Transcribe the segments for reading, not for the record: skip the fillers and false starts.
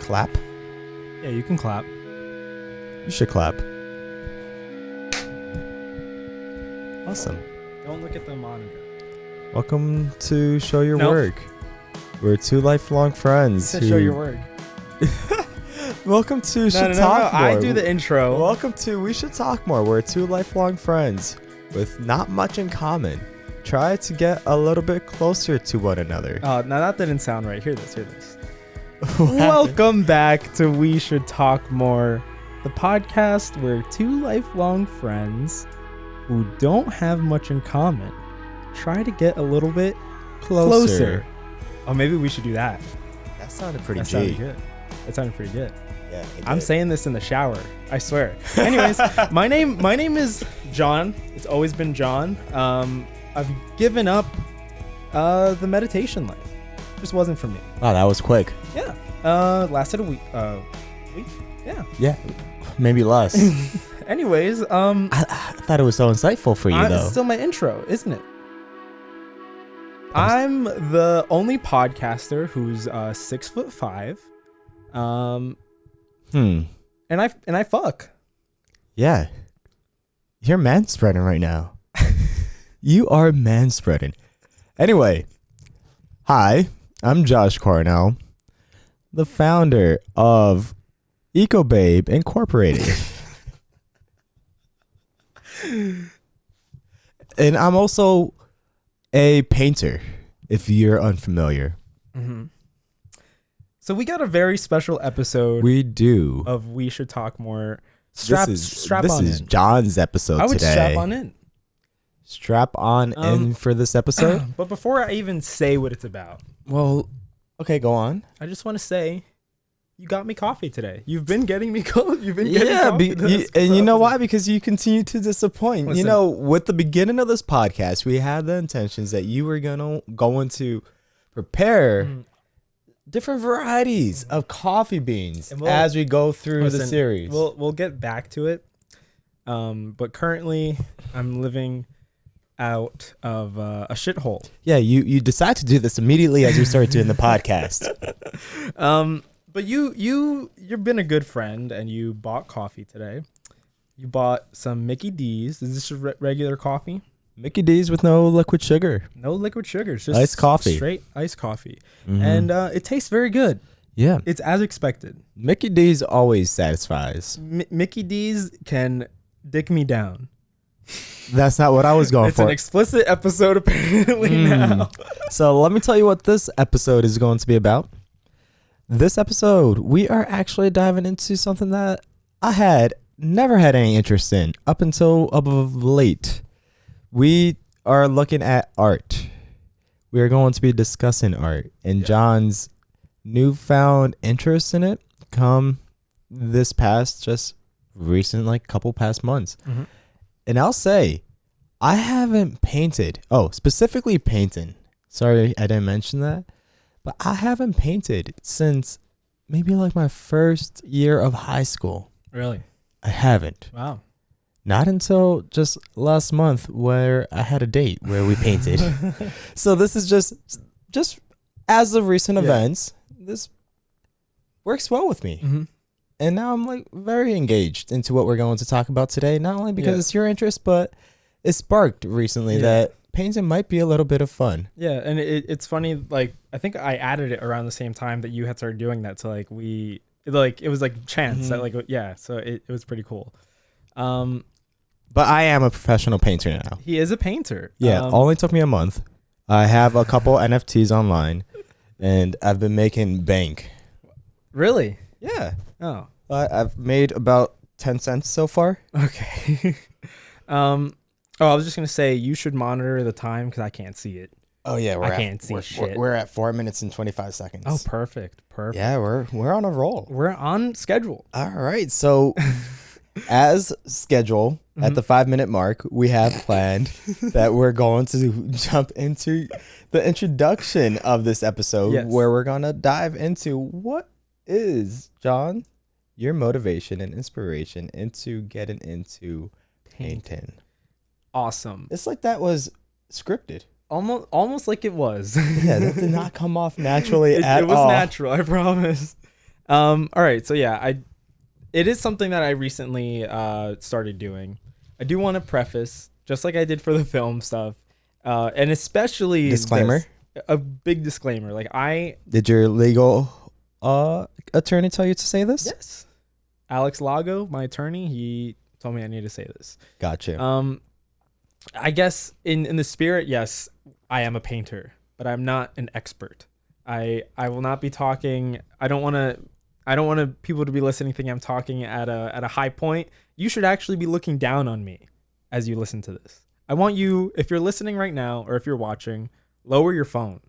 clap? Yeah, you can clap. You should clap. Awesome. Don't look at the monitor. Welcome to Show Your Nope. Work. We're two lifelong friends. To show your work. Welcome to Should No. Talk More. I do the intro. Welcome to We Should Talk More. We're two lifelong friends with not much in common. Try to get a little bit closer to one another. Now that didn't sound right. Hear this. What happened? Welcome back to We Should Talk More, the podcast where two lifelong friends who don't have much in common try to get a little bit closer. Oh, maybe we should do that. That sounded pretty That G. sounded good. That sounded pretty good. Yeah, it I'm did. saying this in the shower. I swear. Anyways, my name is John. It's always been John. I've given up the meditation life. Just wasn't for me. Wow, that was quick. Yeah. Lasted a week. Week? Yeah. Yeah, maybe less. Anyways, I thought it was so insightful for you, it's though. still my intro, isn't it? I'm the only podcaster who's 6'5". And I fuck. Yeah. You're manspreading right now. You are manspreading. Anyway, hi, I'm Josh Cornell, the founder of EcoBabe Incorporated. And I'm also a painter, if you're unfamiliar. Mm-hmm. So we got a very special episode We do. of We Should Talk More. Strap this on is in. John's episode I would today. strap on in. Strap on in for this episode? But before I even say what it's about, Well, okay, go on. I just want to say you got me coffee today. You've been getting me You've been getting coffee. And you know why? Because you continue to disappoint. Listen. You know, with the beginning of this podcast, we had the intentions that you were going to prepare different varieties of coffee beans And we'll- as we go through the Listen, series. We'll get back to it. But currently I'm living out of a shithole. Yeah, you decide to do this immediately as we start doing the podcast. But you've been a good friend and you bought coffee today. You bought some Mickey D's. Is this regular coffee? Mickey D's with no liquid sugar. No liquid sugars, just Iced coffee. Straight iced coffee. Mhm. And it tastes very good. Yeah. It's as expected. Mickey D's always satisfies. Mickey D's can dick me down. That's not what I was going It's for. an explicit episode apparently now. So let me tell you what this episode is going to be about. This episode, we are actually diving into something that I had never had any interest in up until of late. We are looking at art. We are going to be discussing art and John's newfound interest in it come this past just recent, like couple past months. Mhm. And I'll say, I haven't painted. Oh, specifically painting. Sorry, I didn't mention that. But I haven't painted since maybe like my first year of high school. Really? I haven't. Wow. Not until just last month where I had a date where we painted. So this is just as of recent events, this works well with me. Mm-hmm. And now I'm like very engaged into what we're going to talk about today. Not only because Yeah. it's your interest, but it sparked recently that painting might be a little bit of fun. Yeah, and it's funny. Like I think I added it around the same time that you had started doing that. So like it was like chance that like So it was pretty cool. But I am a professional painter now. He is a painter. Yeah, only took me a month. I have a couple NFTs online, and I've been making bank. Really? Yeah, Oh. I've made about 10 cents so far. Okay. I was just gonna say you should monitor the time because I can't see it. Oh yeah, I can't see shit. We're at 4 minutes and 25 seconds. Oh, perfect. Yeah, we're on a roll. We're on schedule. All right, so as schedule at the 5-minute mark, we have planned that we're going to jump into the introduction of this episode, Yes. where we're gonna dive into what is, John, your motivation and inspiration into getting into painting. Awesome. It's like that was scripted. Almost like it was. Yeah, that did not come off naturally It at was all. natural, I promise. All right. So yeah, it is something that I recently started doing. I do want to preface, just like I did for the film stuff, and especially Disclaimer. a big disclaimer. Like Did your legal attorney tell you to say this? yes, Alex Lago, my attorney, he told me I need to say this. Gotcha. I guess in the spirit, yes, I am a painter, but I'm not an expert. I will not be talking. I don't want people to be listening thinking I'm talking at a high point. You should actually be looking down on me as you listen to this. I want you, if you're listening right now or if you're watching, lower your phone,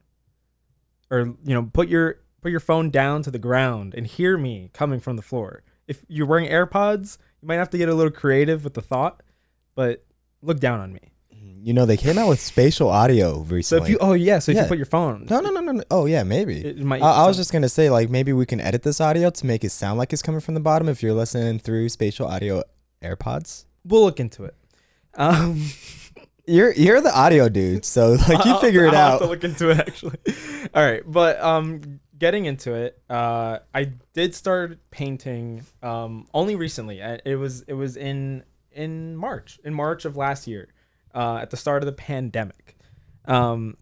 or put your phone down to the ground and hear me coming from the floor. If you're wearing AirPods, you might have to get a little creative with the thought, but look down on me. They came out with spatial audio recently. So if you put your phone. No. Oh yeah, maybe. It might, I was just gonna say, like, maybe we can edit this audio to make it sound like it's coming from the bottom if you're listening through spatial audio AirPods. We'll look into it. You're the audio dude, so like you figure it I'll out. have to look into it actually. All right, but getting into it, I did start painting only recently. It was in March of last year, at the start of the pandemic, and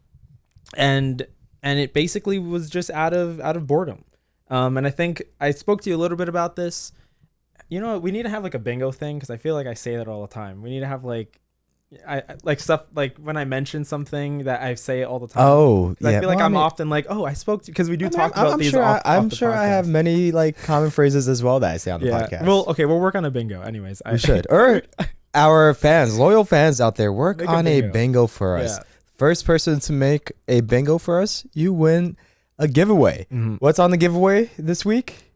it basically was just out of boredom, and I think I spoke to you a little bit about this. You know, we need to have like a bingo thing, because I feel like I say that all the time. We need to have like stuff like when I mention something that I say all the time. Oh, yeah. I feel like I'm often like, oh, I spoke to, because we do talk about these. I'm sure I have many like common phrases as well that I say on the podcast. Well, okay, we'll work on a bingo. Anyways, we should. Or our fans, loyal fans out there, work on a bingo for us. Yeah. First person to make a bingo for us, you win a giveaway. Mm-hmm. What's on the giveaway this week?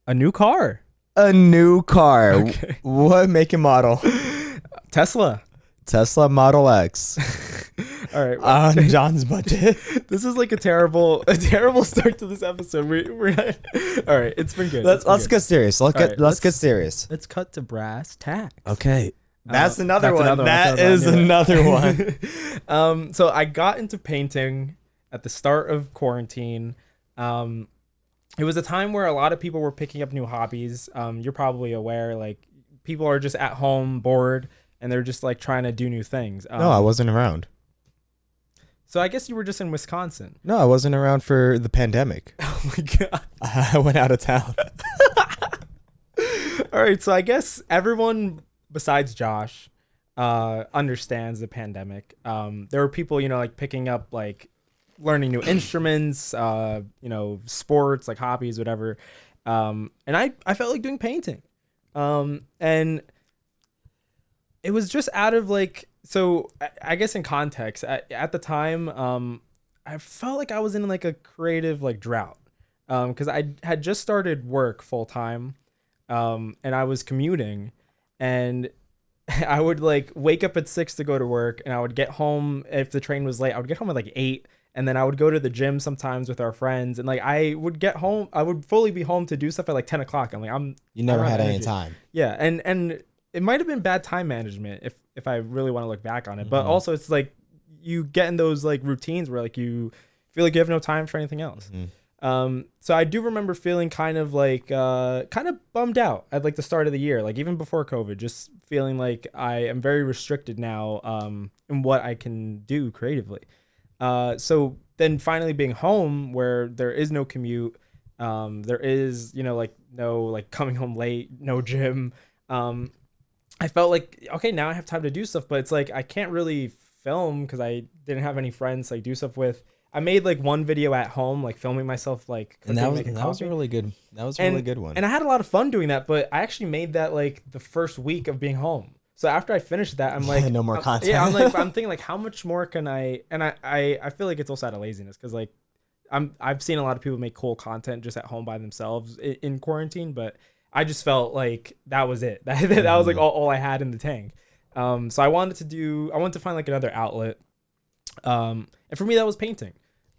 A new car. A new car. Okay. What make and model? Tesla Model X. All right, on John's budget. This is like a terrible start to this episode. We're not, all right. It's been good. Let's get serious. Let's get serious. Let's cut to brass tacks. Okay, that's another one. That is another one. So I got into painting at the start of quarantine. It was a time where a lot of people were picking up new hobbies. You're probably aware, like people are just at home bored and they're just like trying to do new things. No, I wasn't around. So I guess you were just in Wisconsin. No, I wasn't around for the pandemic. Oh my God. I went out of town. All right. So I guess everyone besides Josh understands the pandemic. There were people, like picking up, like learning new instruments, sports, like hobbies, whatever. And I felt like doing painting. And it was just out of like, so I guess in context, at the time, I felt like I was in like a creative like drought, because I had just started work full time, and I was commuting, and I would like wake up at 6 to go to work, and I would get home if the train was late. I would get home at like 8, and then I would go to the gym sometimes with our friends, and like I would get home, I would fully be home to do stuff at like 10 o'clock. I'm like, you never had any time. Yeah, and it might have been bad time management if I really want to look back on it. Mm-hmm. But also it's like you get in those like routines where like you feel like you have no time for anything else. Mm-hmm. So I do remember feeling kind of bummed out at like the start of the year, like even before COVID, just feeling like I am very restricted now in what I can do creatively. So then finally being home where there is no commute, there is, like no like coming home late, no gym. I felt like, okay, now I have time to do stuff, but it's like I can't really film because I didn't have any friends to like do stuff with. I made like one video at home, like filming myself, like and that was a really good. That was a really good one. And I had a lot of fun doing that, but I actually made that like the first week of being home. So after I finished that, I'm like, no more content. Yeah, I'm thinking like, how much more can I? And I feel like it's also out of laziness because like I've seen a lot of people make cool content just at home by themselves in quarantine, but I just felt like that was it. That was like all I had in the tank. So I wanted to find like another outlet. And for me, that was painting.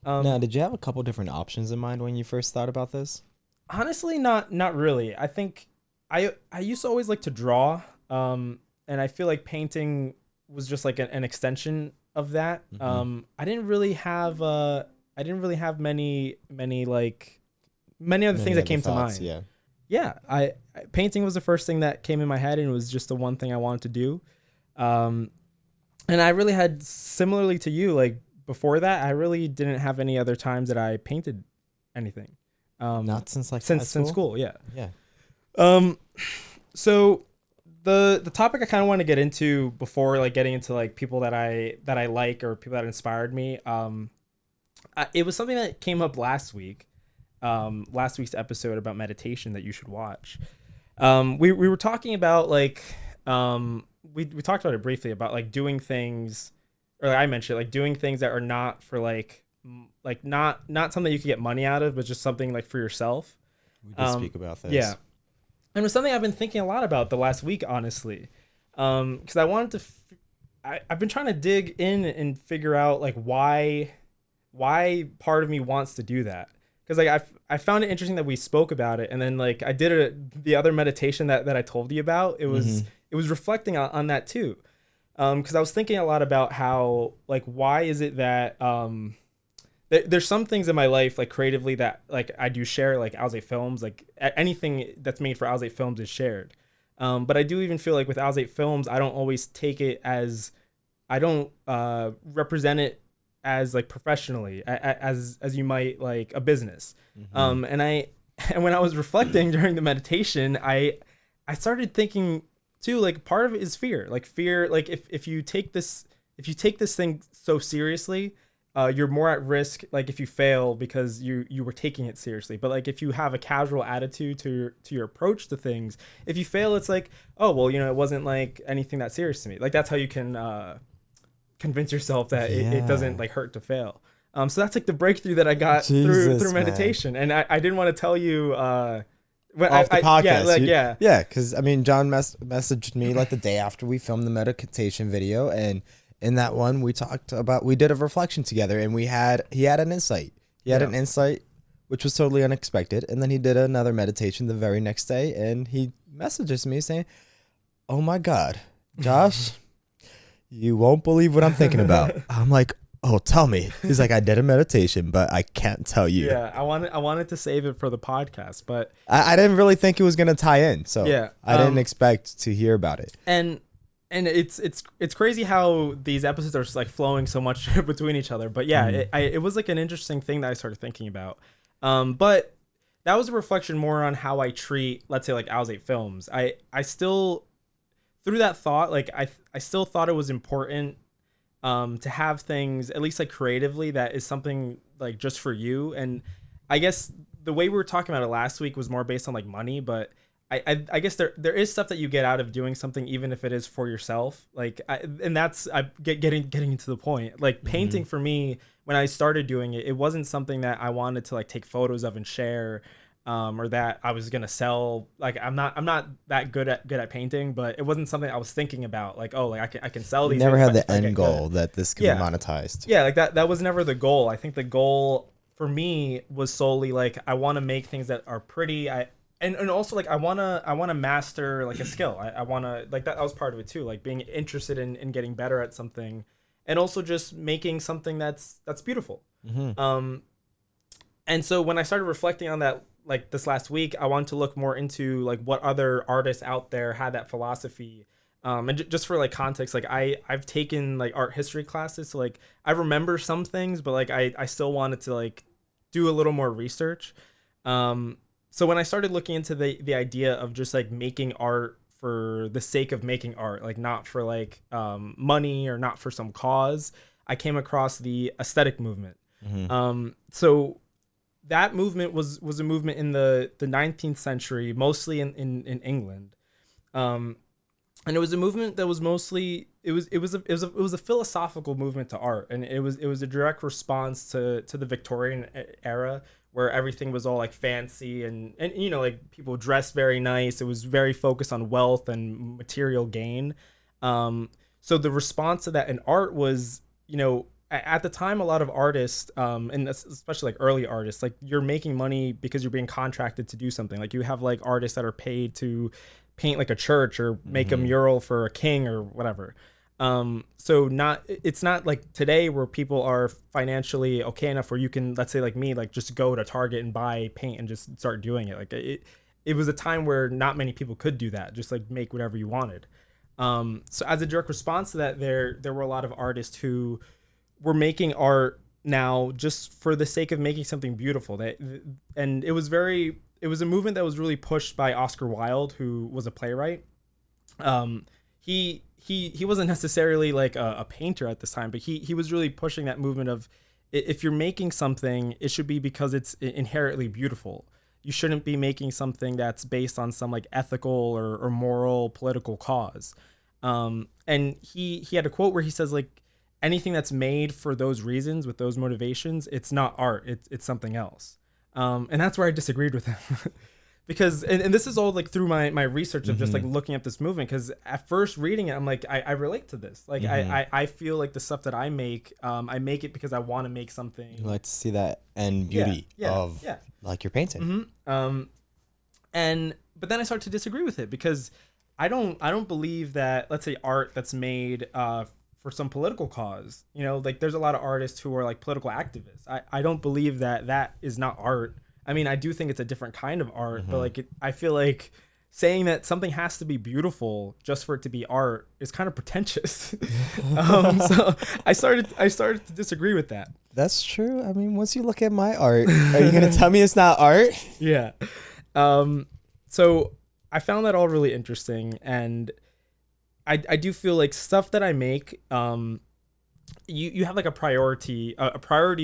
Now, did you have a couple different options in mind when you first thought about this? Honestly, not really. I think I used to always like to draw. And I feel like painting was just like an extension of that. Mm-hmm. I didn't really have many like many other things that came to mind. Yeah. Painting was the first thing that came in my head, and it was just the one thing I wanted to do. And I really had, similarly to you, like before that, I really didn't have any other times that I painted anything. Not since since school. Yeah. Yeah. So the topic I kind of want to get into before like getting into like people that I like or people that inspired me. It was something that came up last week. Last week's episode about meditation that you should watch. We were talking about like we talked about it briefly about like doing things, or like I mentioned like doing things that are not for like not something you can get money out of, but just something like for yourself. We did speak about this. Yeah. And it was something I've been thinking a lot about the last week, honestly, because I wanted to. I've been trying to dig in and figure out like why part of me wants to do that. Because like I found it interesting that we spoke about it, and then like I did the other meditation that I told you about. It was reflecting on that too, because I was thinking a lot about how like why is it that there's some things in my life like creatively that like I do share, like AlzateFilms, like anything that's made for AlzateFilms is shared, but I do even feel like with AlzateFilms I don't always take it as, I don't represent it as like professionally as you might like a business. And when I was reflecting during the meditation, I started thinking too, like part of it is fear, like if you take this thing so seriously, you're more at risk like if you fail because you were taking it seriously. But like if you have a casual attitude to your approach to things, if you fail, it's like, oh well, you know, it wasn't like anything that serious to me. Like that's how you can convince yourself that it doesn't like hurt to fail. So that's like the breakthrough that I got through meditation. Man. And I didn't want to tell you off the podcast. Yeah, because I mean John messaged me like the day after we filmed the meditation video, and in that one we did a reflection together, and he had an insight. He had an insight which was totally unexpected, and then he did another meditation the very next day, and he messages me saying, "Oh my God, Josh." You won't believe what I'm thinking about. I'm like, oh, tell me. He's like, I did a meditation, but I can't tell you. Yeah, I wanted to save it for the podcast, but I didn't really think it was gonna tie in, so yeah, I didn't expect to hear about it. And it's crazy how these episodes are like flowing so much between each other. But yeah, it was like an interesting thing that I started thinking about. But that was a reflection more on how I treat, let's say, like AlzateFilms. I still, through that thought, like I still thought it was important to have things, at least like creatively, that is something like just for you. And I guess the way we were talking about it last week was more based on like money, but I guess there is stuff that you get out of doing something, even if it is for yourself. Like, getting into the point. Like painting for me, when I started doing it, it wasn't something that I wanted to like take photos of and share. Or that I was gonna sell. Like I'm not that good at painting, but it wasn't something I was thinking about. Like, oh, like I can sell these. You never had the end goal that this could be monetized. Yeah, like that was never the goal. I think the goal for me was solely like I want to make things that are pretty. And also like I wanna master like a skill. I wanna, like that was part of it too. Like being interested in getting better at something, and also just making something that's beautiful. And so when I started reflecting on that, like this last week, I wanted to look more into like what other artists out there had that philosophy. And just for like context, like I've taken like art history classes, so like I remember some things, but like I still wanted to like do a little more research. So when I started looking into the idea of just like making art for the sake of making art, like not for like money or not for some cause, I came across the aesthetic movement. So that movement was a movement in the 19th century, mostly in England, and it was a movement that was mostly it was a philosophical movement to art, and it was a direct response to the Victorian era, where everything was all like fancy and you know, like people dressed very nice. It was very focused on wealth and material gain. So the response to that in art was, you know, at the time, a lot of artists, and especially like early artists, like you're making money because you're being contracted to do something. Like you have like artists that are paid to paint like a church or make a mural for a king or whatever. So it's not like today where people are financially okay enough where you can, let's say like me, like just go to Target and buy paint and just start doing it. Like it was a time where not many people could do that, just like make whatever you wanted. So as a direct response to that, there were a lot of artists who were making art now just for the sake of making something beautiful. And it was a movement that was really pushed by Oscar Wilde, who was a playwright. He wasn't necessarily like a painter at this time, but he was really pushing that movement of, if you're making something, it should be because it's inherently beautiful. You shouldn't be making something that's based on some like ethical or moral political cause. And he had a quote where he says like, anything that's made for those reasons, with those motivations, it's not art, it's something else. And that's where I disagreed with him. Because and this is all like through my research of just like looking at this movement, because at first reading it I'm like, I relate to this, like I feel like the stuff that I make it because I want to make something. You like to see that end beauty of like your painting. And but then I start to disagree with it, because I don't believe that, let's say, art that's made for some political cause, like there's a lot of artists who are like political activists. I don't believe that is not art. I mean, I do think it's a different kind of art, but like I feel like saying that something has to be beautiful just for it to be art is kind of pretentious. So I started to disagree with that. That's true. I mean, once you look at my art, are you gonna tell me it's not art? Yeah. So I found that all really interesting, and I do feel like stuff that I make, you have like a priority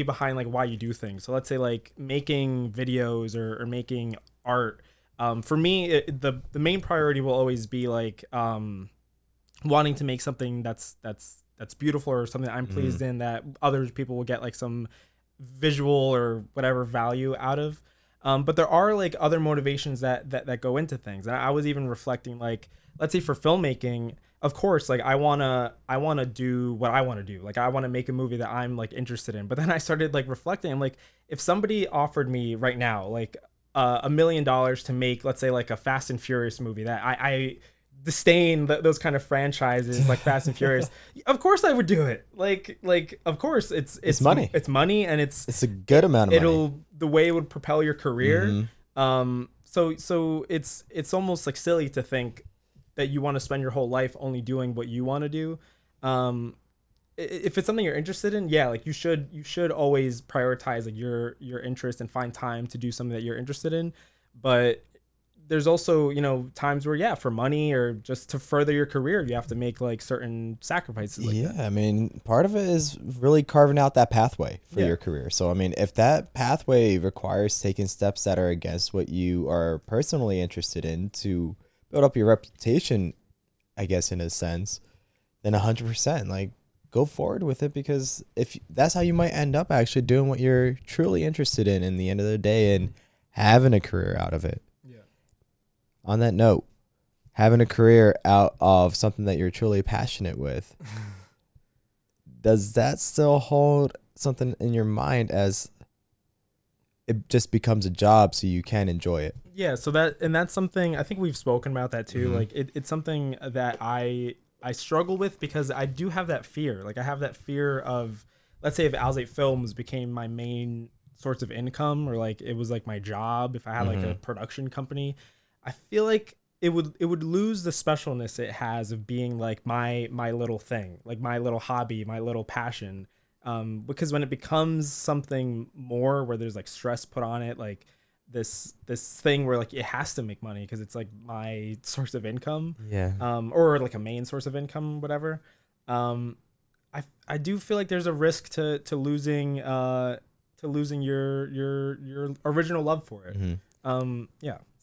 behind like why you do things. So let's say like making videos or making art. For me, the main priority will always be like wanting to make something that's beautiful, or something that I'm pleased in, that other people will get like some visual or whatever value out of. But there are like other motivations that go into things. And I was even reflecting, like, let's say for filmmaking, of course, like I wanna do what I want to do. Like I want to make a movie that I'm like interested in. But then I started like reflecting. I'm like, if somebody offered me right now like $1 million to make, let's say, like a Fast and Furious movie that I disdain those kind of franchises like Fast and Furious, of course I would do it. Like of course it's money. It's money, and it's a good amount of money. The way it would propel your career. So it's almost like silly to think that you want to spend your whole life only doing what you want to do. If it's something you're interested in, like you should always prioritize like your interest and find time to do something that you're interested in. But there's also, times where, for money or just to further your career, you have to make like certain sacrifices. Like that. I mean, part of it is really carving out that pathway for your career. So, I mean, if that pathway requires taking steps that are against what you are personally interested in to build up your reputation, I guess, in a sense, then 100%, like, go forward with it, because if that's how you might end up actually doing what you're truly interested in the end of the day, and having a career out of it. On that note, having a career out of something that you're truly passionate with, does that still hold something in your mind as it just becomes a job so you can enjoy it? Yeah, so that's something, I think we've spoken about that too. Like it's something that I struggle with, because I do have that fear. Like I have that fear of, let's say if AlzateFilms became my main source of income, or like it was like my job, if I had like a production company, I feel like it would lose the specialness it has of being like my little thing, like my little hobby, my little passion. Because when it becomes something more where there's like stress put on it, like this thing where like it has to make money because it's like my source of income, or like a main source of income, whatever. I do feel like there's a risk to losing your original love for it.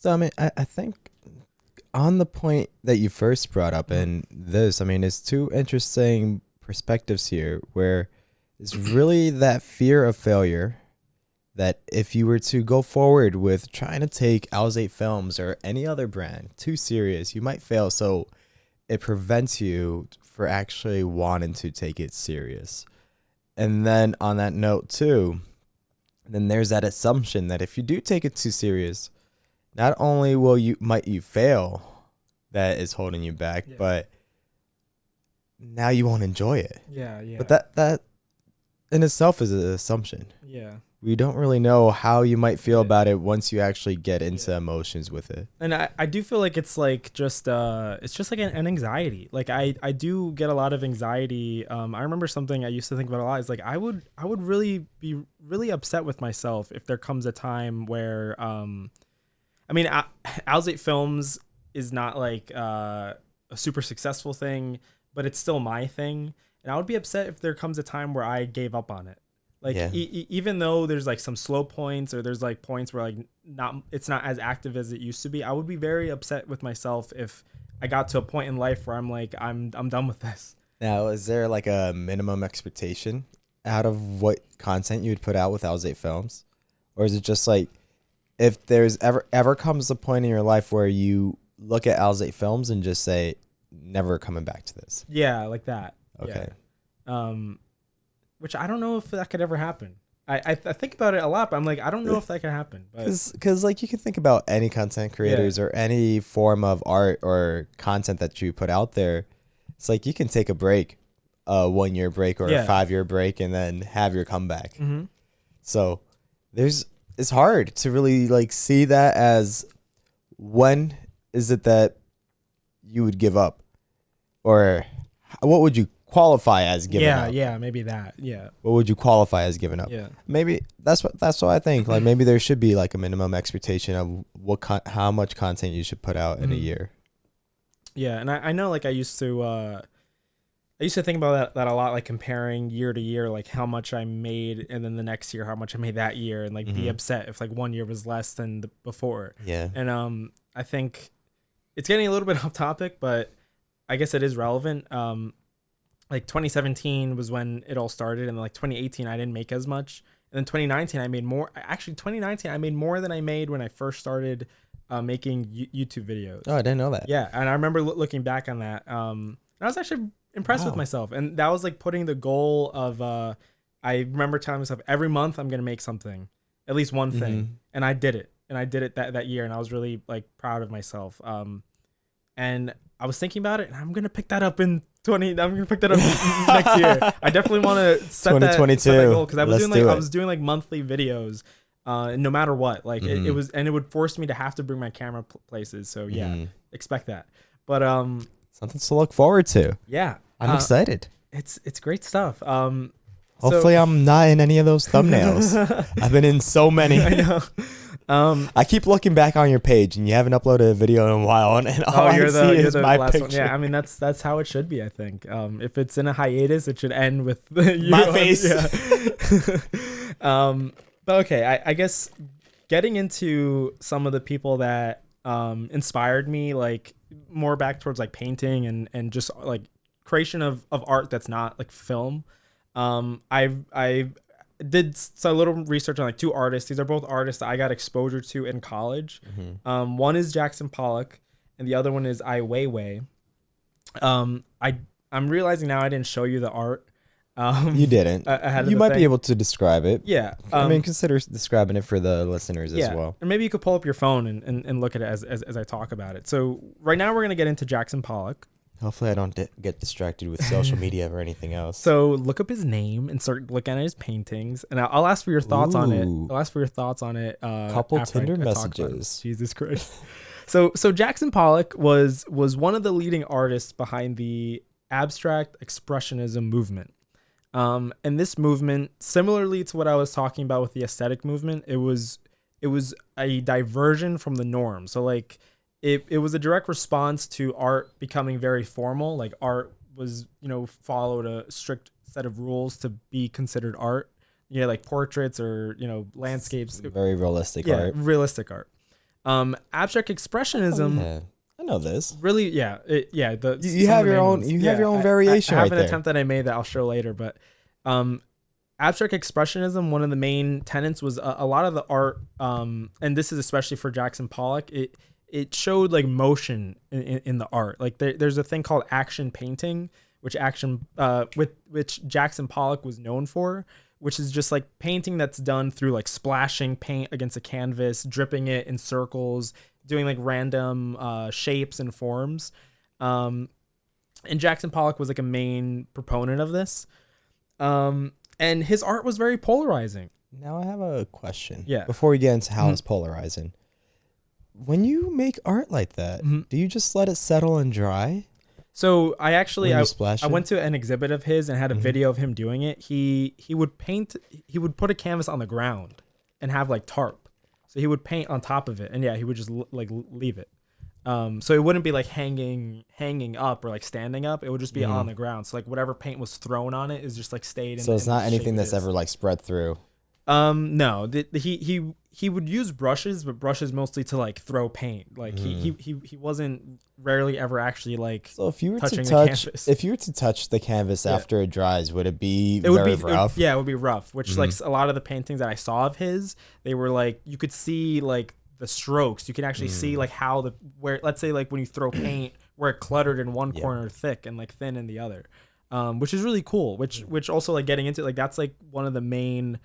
So, I mean, I think on the point that you first brought up in this, I mean, it's two interesting perspectives here, where it's really that fear of failure, that if you were to go forward with trying to take AlzateFilms or any other brand too serious, you might fail. So it prevents you for actually wanting to take it serious. And then on that note too, then there's that assumption that if you do take it too serious, not only might you fail, that is holding you back, but now you won't enjoy it. Yeah, yeah. But that in itself is an assumption. Yeah. We don't really know how you might feel Yeah. about it once you actually get into Yeah. emotions with it. And I do feel like it's like just it's just like an anxiety. Like I do get a lot of anxiety. I remember something I used to think about a lot is like I would really be really upset with myself if there comes a time where I mean AlzateFilms is not like a super successful thing, but it's still my thing. And I would be upset if there comes a time where I gave up on it. Like Yeah. even though there's like some slow points or there's like points where like it's not as active as it used to be, I would be very upset with myself if I got to a point in life where I'm like I'm done with this. Now, is there like a minimum expectation out of what content you would put out with Alzate Films? Or is it just like if there's ever comes a point in your life where you look at Alzate Films and just say, never coming back to this? Yeah, like that. Okay. Yeah. Which I don't know if that could ever happen. I think about it a lot, but I'm like, I don't know if that could happen. Because like you can think about any content creators or any form of art or content that you put out there. It's like you can take a break, a 1 year break or a 5 year break, and then have your comeback. Mm-hmm. So it's hard to really like see that as when is it that you would give up, or what would you qualify as giving up? Yeah, maybe that. Yeah. What would you qualify as giving up? Yeah. Maybe that's what I think. Like maybe there should be like a minimum expectation of how much content you should put out in a year. Yeah, and I know like I used to think about that a lot, like comparing year to year, like how much I made, and then the next year how much I made that year, and like be upset if like 1 year was less than the before. Yeah. And I think it's getting a little bit off topic, but I guess it is relevant. Like 2017 was when it all started, and like 2018 I didn't make as much, and then 2019 I made more. Actually, 2019 I made more than I made when I first started making YouTube videos. Oh, I didn't know that. Yeah, and I remember looking back on that. And I was actually impressed with myself, and that was like putting the goal of. I remember telling myself every month I'm gonna make something, at least one thing, and I did it, that year, and I was really like proud of myself. And I was thinking about it, and I'm gonna pick that up in 20. I'm gonna pick that up next year. I definitely want to set that goal, because I was doing like monthly videos. No matter what, like it was, and it would force me to have to bring my camera places. So yeah, expect that. But something to look forward to. Yeah, I'm excited. It's great stuff. Hopefully I'm not in any of those thumbnails. I've been in so many. I know. I keep looking back on your page, and you haven't uploaded a video in a while, and all I see is my picture. One. Yeah, I mean that's how it should be. I think if it's in a hiatus, it should end with you my face. Yeah. But okay, I guess getting into some of the people that inspired me, like more back towards like painting and just like creation of art that's not like film. I did a little research on like two artists. These are both artists that I got exposure to in college. One is Jackson Pollock, and the other one is Weiwei. I'm realizing now I didn't show you the art. You didn't. You might be able to describe it. Yeah. I mean, consider describing it for the listeners as well. And maybe you could pull up your phone and look at it as I talk about it. So right now we're going to get into Jackson Pollock. Hopefully I don't get distracted with social media or anything else. So look up his name and start looking at his paintings. And I'll ask for your thoughts on it. I'll ask for your thoughts on it. Couple Tinder messages. Jesus Christ. So Jackson Pollock was one of the leading artists behind the abstract expressionism movement. And this movement, similarly to what I was talking about with the aesthetic movement, it was a diversion from the norm. So like it was a direct response to art becoming very formal. Like art was, followed a strict set of rules to be considered art. Like portraits or, landscapes. Very realistic art. Yeah, realistic art. Abstract expressionism. Oh, yeah. I know this. Really, you have your own. You have your own variation. I have an attempt that I made that I'll show later, but abstract expressionism. One of the main tenets was a lot of the art, and this is especially for Jackson Pollock. It showed like motion in the art. Like there's a thing called action painting, which Jackson Pollock was known for, which is just like painting that's done through like splashing paint against a canvas, dripping it in circles, doing like random shapes and forms. And Jackson Pollock was like a main proponent of this. And his art was very polarizing. Now I have a question. Yeah. Before we get into how it's polarizing, when you make art like that, do you just let it settle and dry? So I actually I it? went to an exhibit of his and had a video of him doing it. He would put a canvas on the ground and have like tarp. So he would paint on top of it, and yeah, he would just like leave it. So it wouldn't be like hanging up or like standing up. It would just be on the ground. So like whatever paint was thrown on it is just like stayed. So it's not anything that's ever like spread through. No, he would use brushes, but brushes mostly to like throw paint. Like he wasn't rarely ever actually like. So if you were touching to touch, the canvas. if you were to touch the canvas after it dries, would it be very rough? It would be rough. Which like a lot of the paintings that I saw of his, they were like you could see like the strokes. You can actually see like how where let's say like when you throw paint where it cluttered in one corner thick and like thin in the other, which is really cool. Which also like getting into like that's like one of the main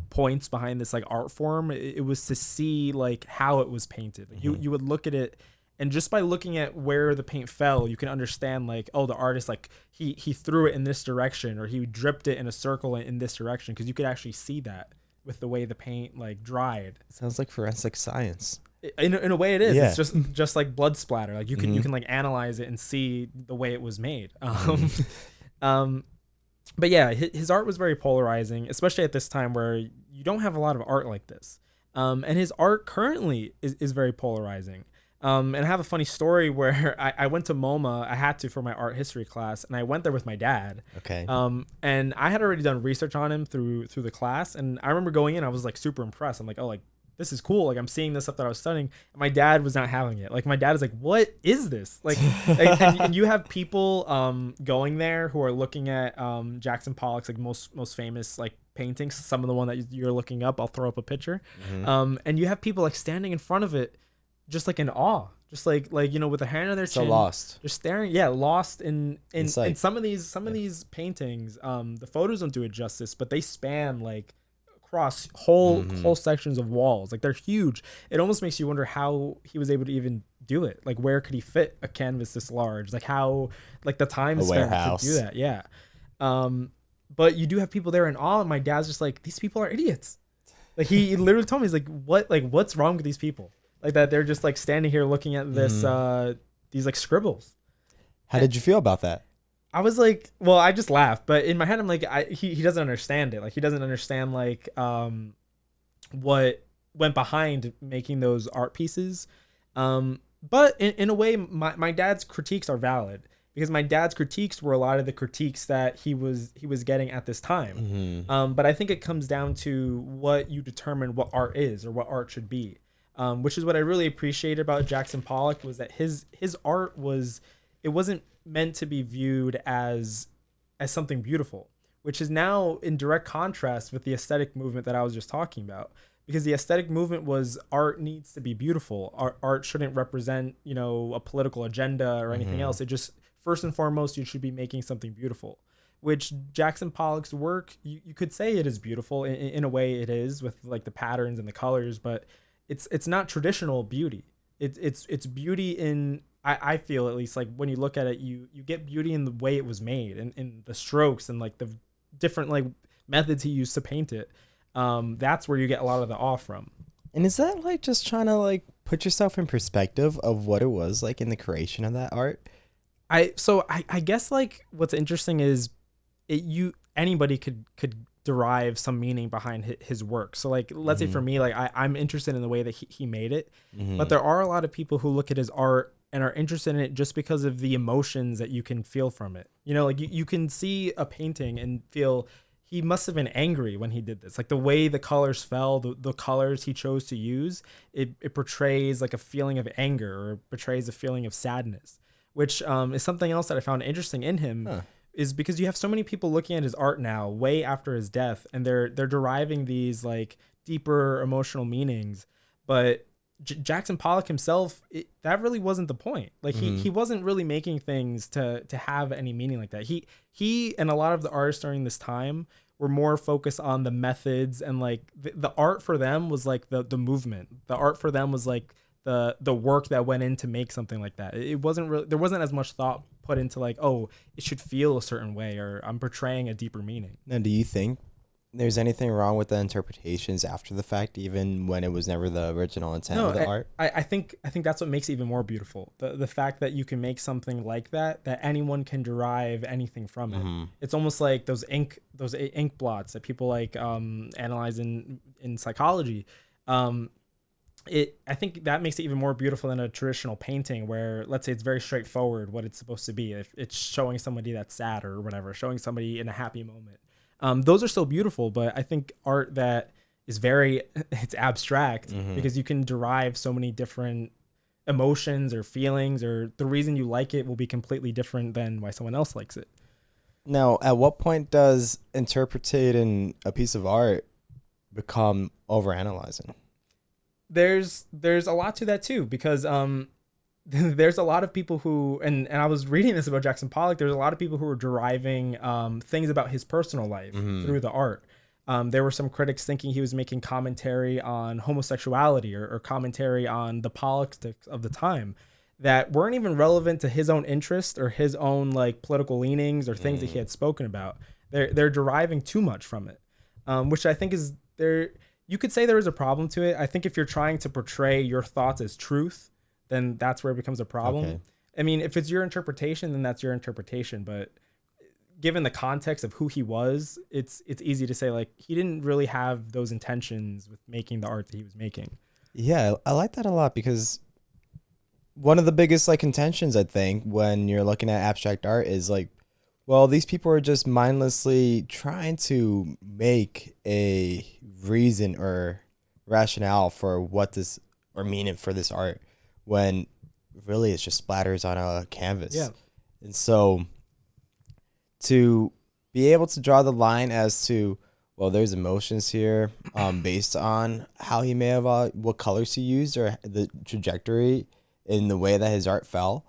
points behind this like art form. It was to see like how it was painted. Like, you would look at it, and just by looking at where the paint fell, you can understand like, oh, the artist like he threw it in this direction, or he dripped it in a circle in this direction, because you could actually see that with the way the paint like dried. Sounds like forensic science. In a way it is. Yeah. It's just like blood splatter. Like you can like analyze it and see the way it was made. But yeah, his art was very polarizing, especially at this time where you don't have a lot of art like this. And his art currently is very polarizing. And I have a funny story where I went to MoMA. I had to for my art history class, and I went there with my dad. Okay. And I had already done research on him through the class, and I remember going in, I was like super impressed. I'm like, oh, like this is cool. Like I'm seeing this stuff that I was studying, and my dad was not having it. Like my dad is like, what is this? Like, and you have people going there who are looking at Jackson Pollock's like most famous like paintings. Some of the one that you're looking up, I'll throw up a picture. And you have people like standing in front of it, just like in awe, just like you know, with a hand on their chin, lost, just staring, lost in some of these paintings. The photos don't do it justice, but they span like across whole sections of walls. Like they're huge. It almost makes you wonder how he was able to even do it. Like where could he fit a canvas this large? Like how, like the time spent to do that. Yeah. But you do have people there in awe, and my dad's just like, these people are idiots. Like he literally told me, he's like, what's wrong with these people? Like that they're just like standing here looking at this these like scribbles. How did you feel about that? I was like, well, I just laughed, but in my head, I'm like, he doesn't understand it. Like he doesn't understand like what went behind making those art pieces. But in a way, my dad's critiques are valid, because my dad's critiques were a lot of the critiques that he was getting at this time. But I think it comes down to what you determine what art is, or what art should be. Which is what I really appreciated about Jackson Pollock, was that his art it wasn't meant to be viewed as something beautiful, which is now in direct contrast with the aesthetic movement that I was just talking about. Because the aesthetic movement was art needs to be beautiful. Art shouldn't represent, you know, a political agenda or anything else. It just, first and foremost, you should be making something beautiful. Which Jackson Pollock's work, you could say it is beautiful. In a way it is, with like the patterns and the colors, but it's not traditional beauty. It's beauty in, I feel at least, like when you look at it, you get beauty in the way it was made, and in the strokes and like the different like methods he used to paint it. That's where you get a lot of the awe from. And is that like just trying to like put yourself in perspective of what it was like in the creation of that art? I guess like what's interesting is anybody could derive some meaning behind his work. So like, let's say for me, like I'm interested in the way that he made it, but there are a lot of people who look at his art and are interested in it just because of the emotions that you can feel from it. You know, like you can see a painting and feel he must have been angry when he did this. Like the way the colors fell, the colors he chose to use, it portrays like a feeling of anger, or portrays a feeling of sadness, which is something else that I found interesting in him. Is because you have so many people looking at his art now way after his death, and they're deriving these like deeper emotional meanings. But Jackson Pollock himself, that really wasn't the point. Like he wasn't really making things to have any meaning like that. He and a lot of the artists during this time were more focused on the methods, and like the art for them was like the movement. The art for them was like the work that went in to make something like that. It wasn't really, there wasn't as much thought put into like, oh, it should feel a certain way, or I'm portraying a deeper meaning. Now, do you think there's anything wrong with the interpretations after the fact, even when it was never the original intent of the art? I think that's what makes it even more beautiful. The fact that you can make something like that anyone can derive anything from it. It's almost like those ink blots that people like analyze in psychology. I think that makes it even more beautiful than a traditional painting where, let's say, it's very straightforward what it's supposed to be. If it's showing somebody that's sad or whatever, showing somebody in a happy moment. Those are still beautiful, but I think art that is it's abstract because you can derive so many different emotions or feelings, or the reason you like it will be completely different than why someone else likes it. Now, at what point does interpreting a piece of art become overanalyzing? There's a lot to that too, because there's a lot of people who, and I was reading this about Jackson Pollock, there's a lot of people who are deriving things about his personal life through the art. There were some critics thinking he was making commentary on homosexuality or commentary on the politics of the time that weren't even relevant to his own interest or his own like political leanings or things that he had spoken about. They're deriving too much from it, which I think is there. You could say there is a problem to it. I think if you're trying to portray your thoughts as truth, then that's where it becomes a problem. Okay. I mean, if it's your interpretation, then that's your interpretation. But given the context of who he was, it's easy to say like he didn't really have those intentions with making the art that he was making. Yeah, I like that a lot because one of the biggest like intentions I think when you're looking at abstract art is like, well, these people are just mindlessly trying to make a reason or rationale for what this or meaning for this art when really it's just splatters on a canvas. Yeah. And so to be able to draw the line as to, well, there's emotions here based on how he may have, what colors he used or the trajectory in the way that his art fell,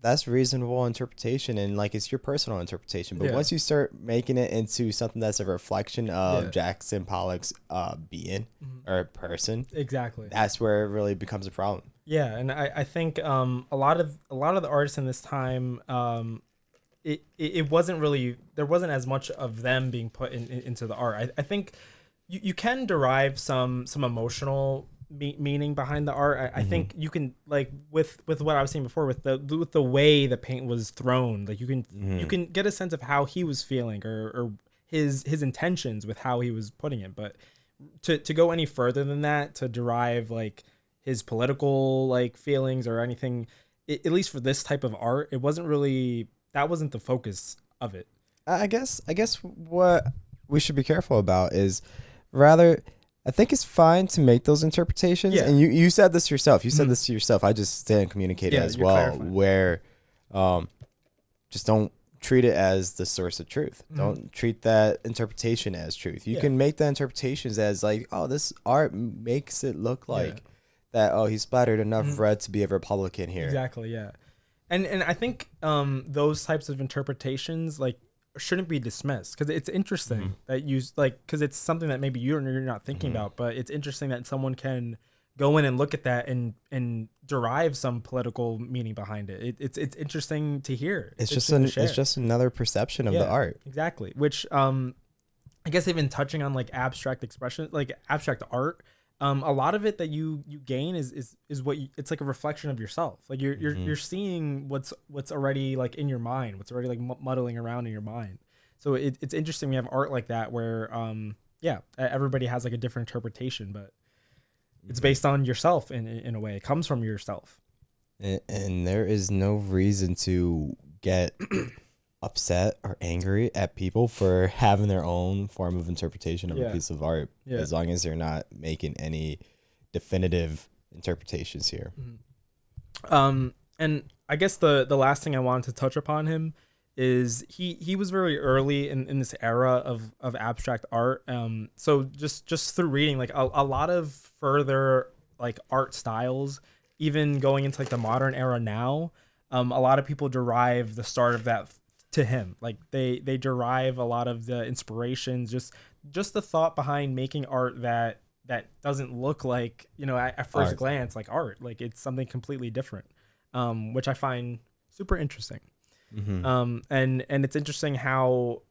that's reasonable interpretation and like it's your personal interpretation. But once you start making it into something that's a reflection of Jackson Pollock's being or person, exactly, that's where it really becomes a problem. Yeah, and I think a lot of the artists in this time, it wasn't really, there wasn't as much of them being put into the art. I think you can derive some emotional meaning behind the art. I think you can, like with what I was saying before, with the way the paint was thrown, like you can get a sense of how he was feeling or his intentions with how he was putting it. But to go any further than that, to derive like his political like feelings or anything, at least for this type of art, it wasn't really, that wasn't the focus of it. I guess what we should be careful about is rather, I think it's fine to make those interpretations. Yeah. And you said this yourself. You said this to yourself. I just didn't communicate it as well, clarifying. Where just don't treat it as the source of truth. Don't treat that interpretation as truth. You can make the interpretations as like, oh, this art makes it look like that, oh, he splattered enough red to be a Republican here. Exactly, yeah. And I think those types of interpretations like shouldn't be dismissed because it's interesting that you like, because it's something that maybe you're not thinking about, but it's interesting that someone can go in and look at that and derive some political meaning behind it. It's interesting to hear. It's just another perception of the art. Exactly. Which I guess even touching on like abstract expression, like abstract art, a lot of it that you gain is what it's like a reflection of yourself. Like you're seeing what's already like in your mind, what's already like muddling around in your mind. So it's interesting we have art like that where everybody has like a different interpretation, but it's based on yourself in a way. It comes from yourself. And there is no reason to get upset or angry at people for having their own form of interpretation of a piece of art, as long as they're not making any definitive interpretations here. And I guess the last thing I wanted to touch upon him is he was very early in this era of abstract art. So just through reading like a lot of further like art styles, even going into like the modern era now, a lot of people derive the start of that to him. Like they derive a lot of the inspirations, just the thought behind making art that doesn't look like, at first glance like art. Like it's something completely different, which I find super interesting. Mm-hmm. And it's interesting how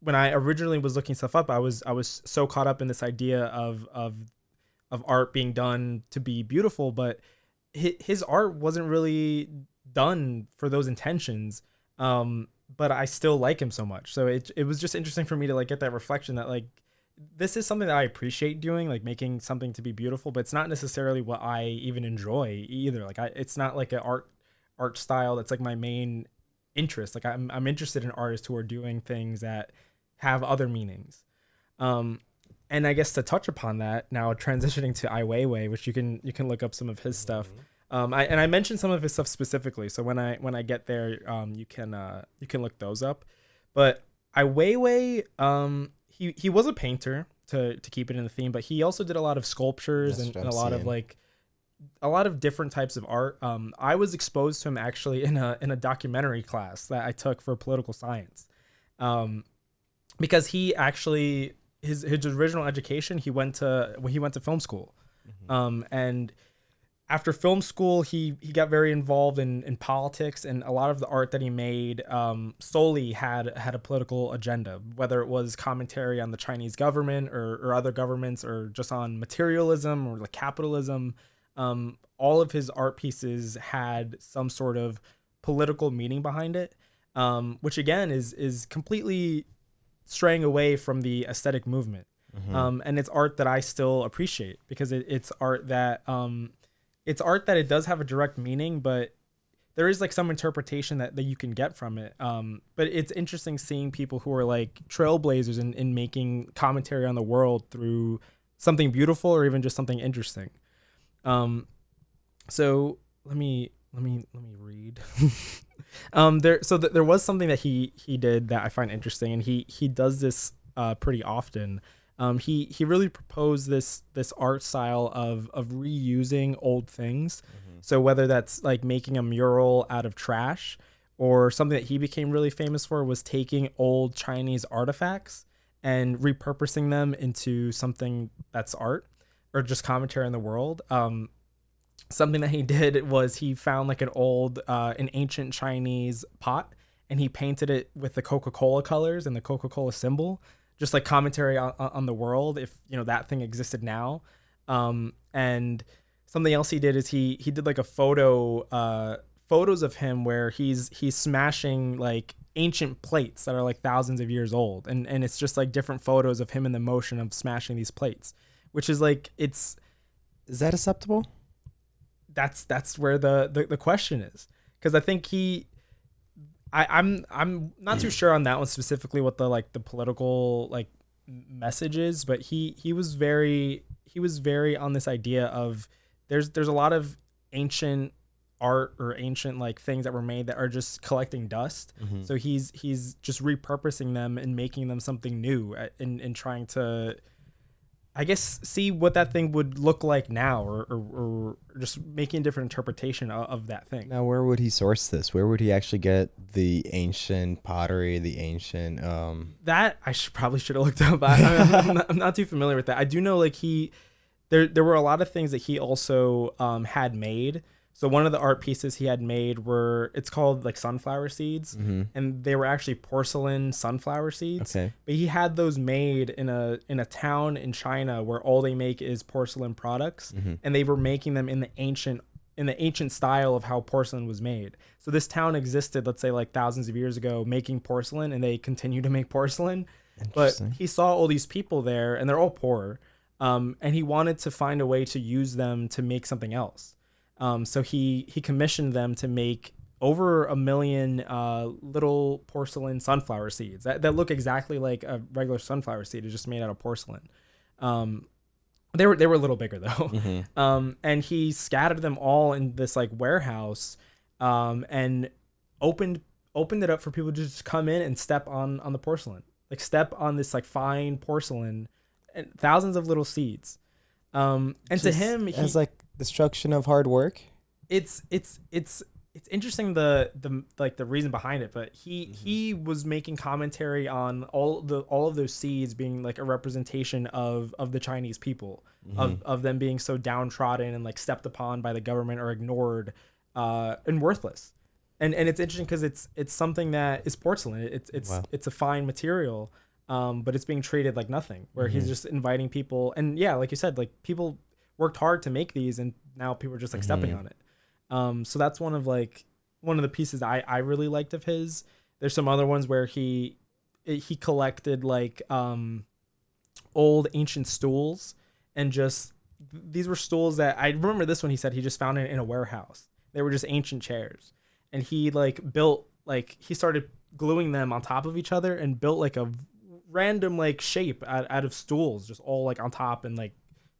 when I originally was looking stuff up, I was so caught up in this idea of art being done to be beautiful, but his art wasn't really done for those intentions. But I still like him so much. So it was just interesting for me to like get that reflection that like this is something that I appreciate doing, like making something to be beautiful, but it's not necessarily what I even enjoy either. Like it's not like an art style that's like my main interest. Like I'm interested in artists who are doing things that have other meanings. And I guess to touch upon that, now transitioning to Ai Weiwei, which you can look up some of his stuff. I mentioned some of his stuff specifically, so when I get there, you can look those up. But Ai Weiwei, he was a painter to keep it in the theme, but he also did a lot of sculptures and a lot of like a lot of different types of art. I was exposed to him actually in a documentary class that I took for political science, because he actually his original education he went to film school, and after film school, he got very involved in politics, and a lot of the art that he made solely had a political agenda, whether it was commentary on the Chinese government or other governments, or just on materialism or like capitalism. All of his art pieces had some sort of political meaning behind it, which again is completely straying away from the aesthetic movement. And it's art that I still appreciate because it's art that it does have a direct meaning, but there is like some interpretation that you can get from it. But it's interesting seeing people who are like trailblazers in making commentary on the world through something beautiful or even just something interesting. So let me read. There was something that he did that I find interesting, and he does this pretty often. He really proposed this art style of reusing old things. So whether that's like making a mural out of trash, or something that he became really famous for was taking old Chinese artifacts and repurposing them into something that's art or just commentary on the world. Something that he did was he found like an ancient Chinese pot, and he painted it with the Coca-Cola colors and the Coca-Cola symbol, just like commentary on the world, if that thing existed now. And something else he did is he did like a photos of him where he's smashing like ancient plates that are like thousands of years old, and it's just like different photos of him in the motion of smashing these plates, which is like is that acceptable? That's where the question is, because I think I'm not too sure on that one specifically what the political like message is, but he was very on this idea of there's a lot of ancient art or ancient like things that were made that are just collecting dust. So he's just repurposing them and making them something new, and trying to, I guess, see what that thing would look like now, or just making a different interpretation of that thing. Now, where would he source this? Where would he actually get the ancient pottery, the ancient... That I probably should have looked up. I'm not too familiar with that. I do know like there were a lot of things that he also had made. So one of the art pieces he had made it's called like sunflower seeds, and they were actually porcelain sunflower seeds. Okay. But he had those made in a town in China where all they make is porcelain products, and they were making them in the ancient style of how porcelain was made. So this town existed, let's say like thousands of years ago, making porcelain, and they continue to make porcelain. But he saw all these people there, and they're all poor, and he wanted to find a way to use them to make something else. So he commissioned them to make over 1 million little porcelain sunflower seeds that look exactly like a regular sunflower seed. It's just made out of porcelain. They were a little bigger though. And he scattered them all in this like warehouse, and opened it up for people to just come in and step on the porcelain, like step on this like fine porcelain, and thousands of little seeds. And just to him, as like destruction of hard work. It's interesting the reason behind it, but he was making commentary on all of those seeds being like a representation of the Chinese people, of them being so downtrodden and like stepped upon by the government or ignored, and worthless. And it's interesting because it's something that is porcelain. It's a fine material, but it's being treated like nothing. Where he's just inviting people, and yeah, like you said, like people worked hard to make these, and now people are just like stepping on it. So that's one of the pieces that I really liked of his. There's some other ones where he collected like old ancient stools, and just these were stools that I remember. This one he said he just found it in a warehouse. They were just ancient chairs. And he like built, like he started gluing them on top of each other and built like a random like shape out of stools, just all like on top and like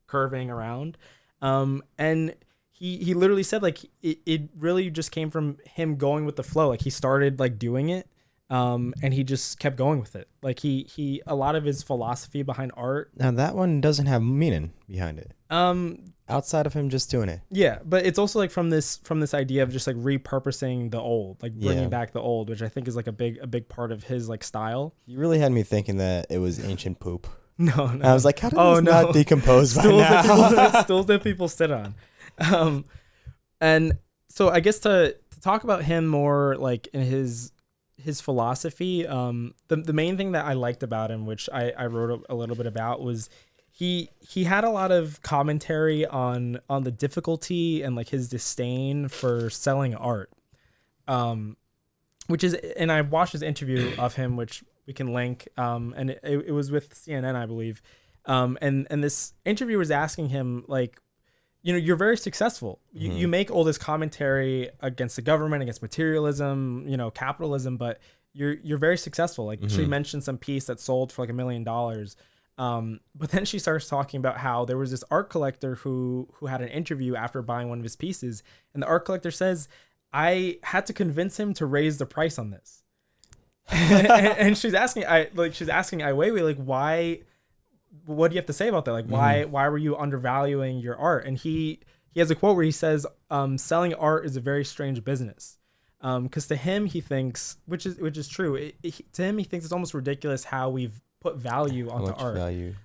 curving around. And he literally said like it really just came from him going with the flow. Like he started like doing it, and he just kept going with it. Like he a lot of his philosophy behind art. Now that one doesn't have meaning behind it. Outside of him just doing it. Yeah, but it's also like from this idea of just like repurposing the old, like bringing back the old, which I think is like a big part of his like style. You really had me thinking that it was ancient poop. No. I was like, how did this not decompose by now? Stools that people sit on. And so I guess to talk about him more like in his philosophy, the main thing that I liked about him, which I wrote a little bit about, was he had a lot of commentary on the difficulty and like his disdain for selling art, which is, and I watched his interview of him, which we can link, and it was with CNN, I believe, and this interviewer was asking him like, you know, you're very successful. You make all this commentary against the government, against materialism, you know, capitalism, but you're very successful. Like she mentioned some piece that sold for like $1 million. But then she starts talking about how there was this art collector who had an interview after buying one of his pieces, and the art collector says, I had to convince him to raise the price on this. and she's asking Weiwei, like, why, what do you have to say about that? Like, why were you undervaluing your art? And he has a quote where he says, selling art is a very strange business. Because to him, he thinks, which is true. To him, he thinks it's almost ridiculous how we've put value onto art.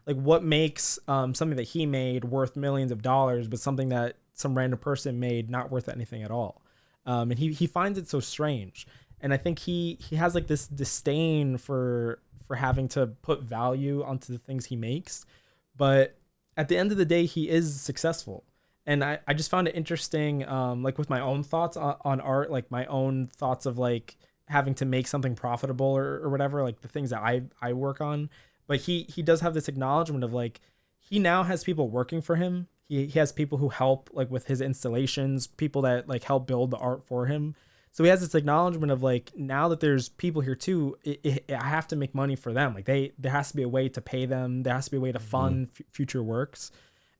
Like, what makes something that he made worth millions of dollars, but something that some random person made not worth anything at all? And he finds it so strange. And I think he has like this disdain for having to put value onto the things he makes. But at the end of the day, he is successful. And I just found it interesting, like with my own thoughts on art, like my own thoughts of like having to make something profitable or whatever, like the things that I work on. But he does have this acknowledgement of like, he now has people working for him. He has people who help like with his installations, people that like help build the art for him. So he has this acknowledgement of like, now that there's people here too, I have to make money for them. Like there has to be a way to pay them. There has to be a way to fund future works.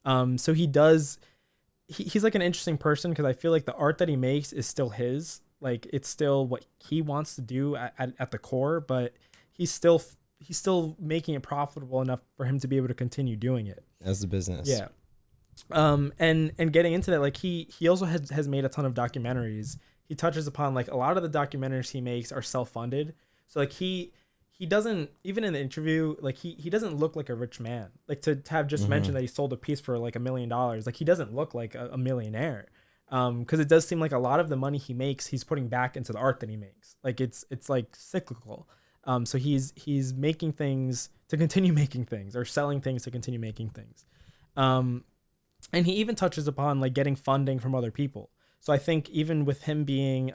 So he's like an interesting person, because I feel like the art that he makes is still his. Like it's still what he wants to do at the core, but he's still making it profitable enough for him to be able to continue doing it as a business. Yeah. And getting into that, like he also has made a ton of documentaries. He touches upon like a lot of the documentaries he makes are self-funded. So like he doesn't, even in the interview, like he doesn't look like a rich man. Like to have just mentioned that he sold a piece for like $1 million, like he doesn't look like a millionaire. Because it does seem like a lot of the money he makes, he's putting back into the art that he makes. Like it's like cyclical. So he's making things to continue making things, or selling things to continue making things. And he even touches upon like getting funding from other people. So I think even with him being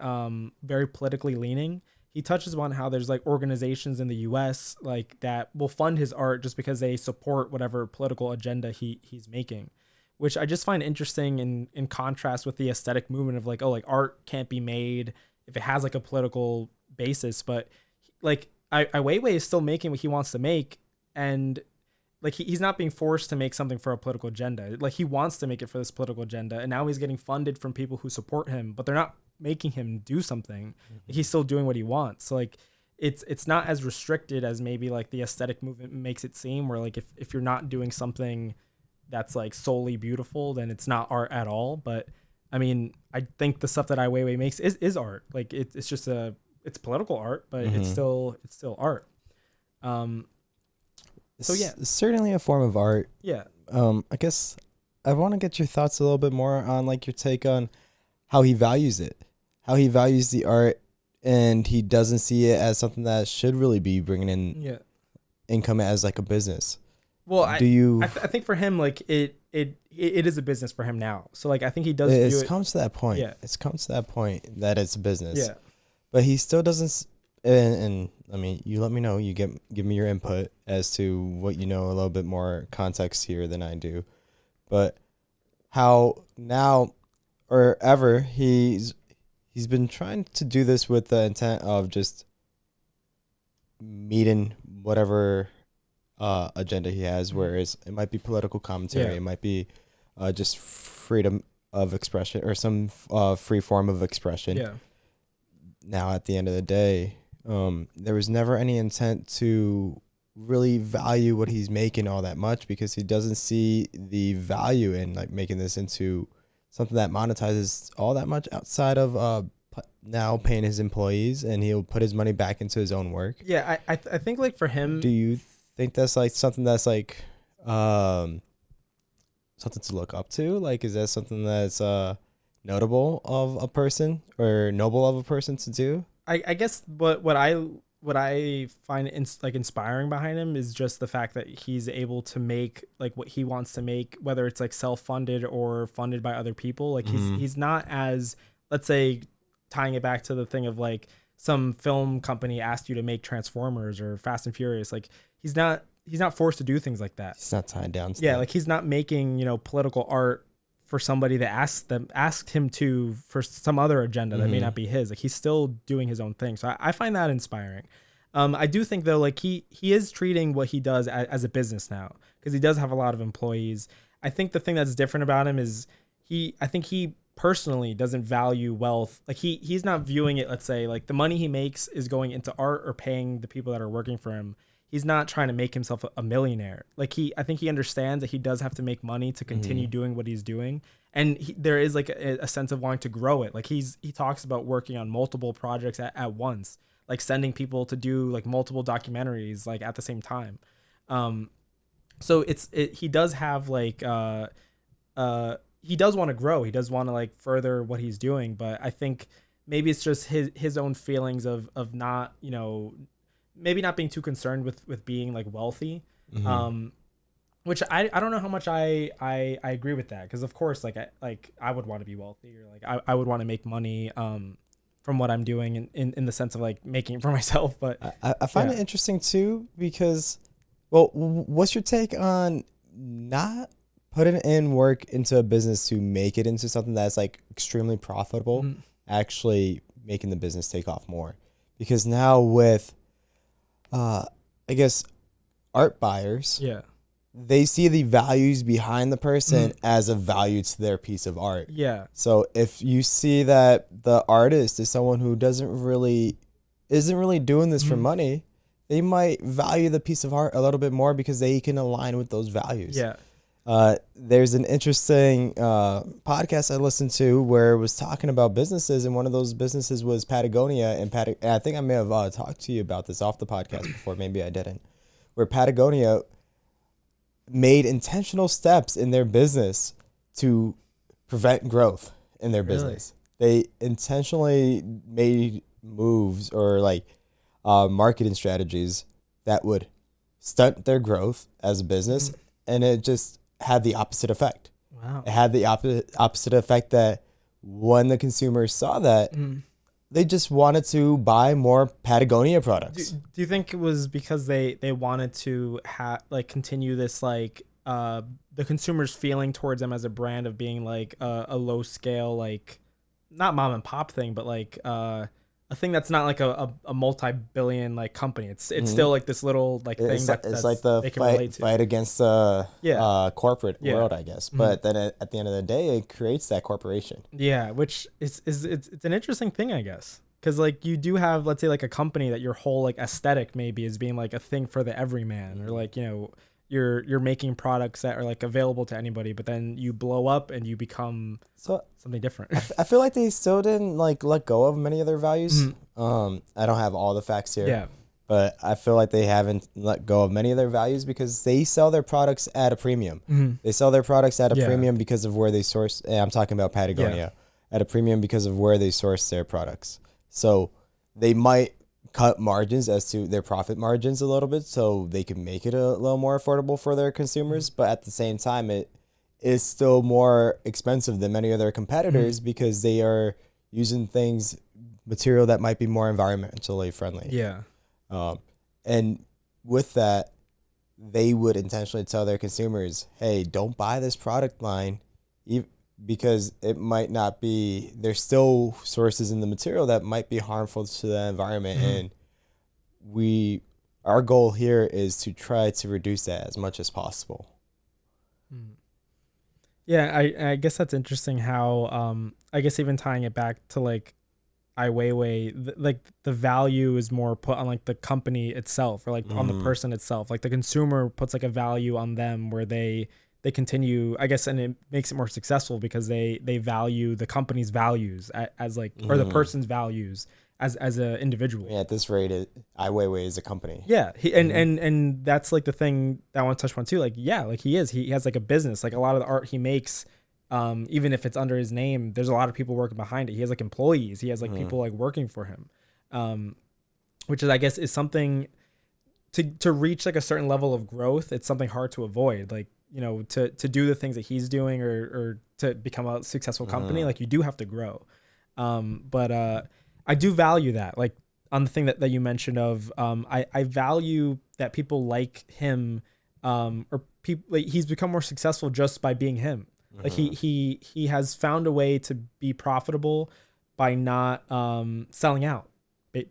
very politically leaning, he touches upon how there's like organizations in the US like that will fund his art just because they support whatever political agenda he's making, which I just find interesting in contrast with the aesthetic movement of like, oh, like art can't be made if it has like a political basis. But like Weiwei is still making what he wants to make, and like he's not being forced to make something for a political agenda. Like he wants to make it for this political agenda, and now he's getting funded from people who support him, but they're not making him do something. Like, he's still doing what he wants. So like it's not as restricted as maybe like the aesthetic movement makes it seem, where like if you're not doing something that's like solely beautiful, then it's not art at all. But I mean, I think the stuff that Ai Weiwei makes is art. Like it's just it's political art, but it's still art. So yeah, it's certainly a form of art. Yeah. I guess I want to get your thoughts a little bit more on like your take on how he values it, how he values the art, and he doesn't see it as something that should really be bringing in income as like a business. Well, I think for him, like it is a business for him now. So like I think he does. It comes to that point. Yeah. It's comes to that point that it's a business. Yeah. But he still doesn't. And I mean, you let me know. You give me your input as to what you know, a little bit more context here than I do. But how now or ever he's been trying to do this with the intent of just meeting whatever agenda he has, whereas it might be political commentary, it might be just freedom of expression or some free form of expression. Yeah. Now, at the end of the day, there was never any intent to really value what he's making all that much, because he doesn't see the value in like making this into something that monetizes all that much outside of now paying his employees, and he'll put his money back into his own work. Yeah, I think like for him, do you think that's like something that's like something to look up to? Like, is that something that's notable of a person or noble of a person to do? I guess what I find inspiring behind him is just the fact that he's able to make like what he wants to make, whether it's like self-funded or funded by other people. Like he's not as, let's say, tying it back to the thing of like some film company asked you to make Transformers or Fast and Furious. Like he's not forced to do things like that. He's not tied down to that. Like he's not making, political art for somebody that asked him to for some other agenda that may not be his. Like he's still doing his own thing. So I find that inspiring. I do think though, like he is treating what he does as a business now, because he does have a lot of employees. I think the thing that's different about him is I think he personally doesn't value wealth. Like he's not viewing it, let's say, like the money he makes is going into art or paying the people that are working for him. He's not trying to make himself a millionaire. Like I think he understands that he does have to make money to continue doing what he's doing. And there is like a sense of wanting to grow it. Like he talks about working on multiple projects at once, like sending people to do like multiple documentaries, like at the same time. So he does have like, he does want to grow. He does want to like further what he's doing, but I think maybe it's just his own feelings of not, maybe not being too concerned with being like wealthy. Which I don't know how much I agree with that, because of course I would want to be wealthy, or like I would want to make money from what I'm doing in the sense of like making it for myself. But I find it interesting too, because well, what's your take on not putting in work into a business to make it into something that's like extremely profitable, actually making the business take off more? Because now with I guess art buyers, they see the values behind the person as a value to their piece of art. So if you see that the artist is someone who isn't really doing this for money, they might value the piece of art a little bit more because they can align with those values. There's an interesting podcast I listened to where it was talking about businesses, and one of those businesses was Patagonia. And I think I may have talked to you about this off the podcast before, maybe I didn't, where Patagonia made intentional steps in their business to prevent growth in their business. They intentionally made moves or like marketing strategies that would stunt their growth as a business, and it just had the opposite effect. It had the opposite effect that when the consumers saw that, they just wanted to buy more Patagonia products. Do you think it was because they wanted to continue this like the consumers' feeling towards them as a brand of being like a low scale, like not mom and pop thing, but like a thing that's not like a multi-billion like company. It's still like this little like thing it's like the fight against the corporate world, I guess. But then at the end of the day, it creates that corporation. Which is it's an interesting thing, I guess, because like you do have, let's say, like a company that your whole like aesthetic maybe is being like a thing for the everyman, or like you're making products that are like available to anybody, but then you blow up and you become something different. I feel like they still didn't like let go of many of their values. I don't have all the facts here, but I feel like they haven't let go of many of their values because they sell their products at a premium. They sell their products at a premium because of where they source. And I'm talking about Patagonia. at a premium because of where they source their products. So they might cut margins as to their profit margins a little bit so they can make it a little more affordable for their consumers. But at the same time, it is still more expensive than many of their competitors because they are using material that might be more environmentally friendly. Yeah. And with that, they would intentionally tell their consumers, hey, don't buy this product line because it might not be, there's still sources in the material that might be harmful to the environment. And our goal here is to try to reduce that as much as possible. Yeah, I guess that's interesting how, I guess even tying it back to like Ai Weiwei, like the value is more put on like the company itself or like on the person itself. Like the consumer puts like a value on them where they continue, I guess, and it makes it more successful because they value the company's values as like, or the person's values as an individual. Yeah, at this rate, Ai Weiwei is a company. Yeah, and that's like the thing that I want to touch on too. Like, yeah, like he has like a business. Like a lot of the art he makes, even if it's under his name, there's a lot of people working behind it. He has like employees. He has like people like working for him, which is, I guess, is something to reach like a certain level of growth. It's something hard to avoid. Like, you know, to do the things that he's doing or to become a successful company, like you do have to grow. But I do value that. Like on the thing that you mentioned of, I value that people like him, or people, like, he's become more successful just by being him. Like he has found a way to be profitable by not selling out,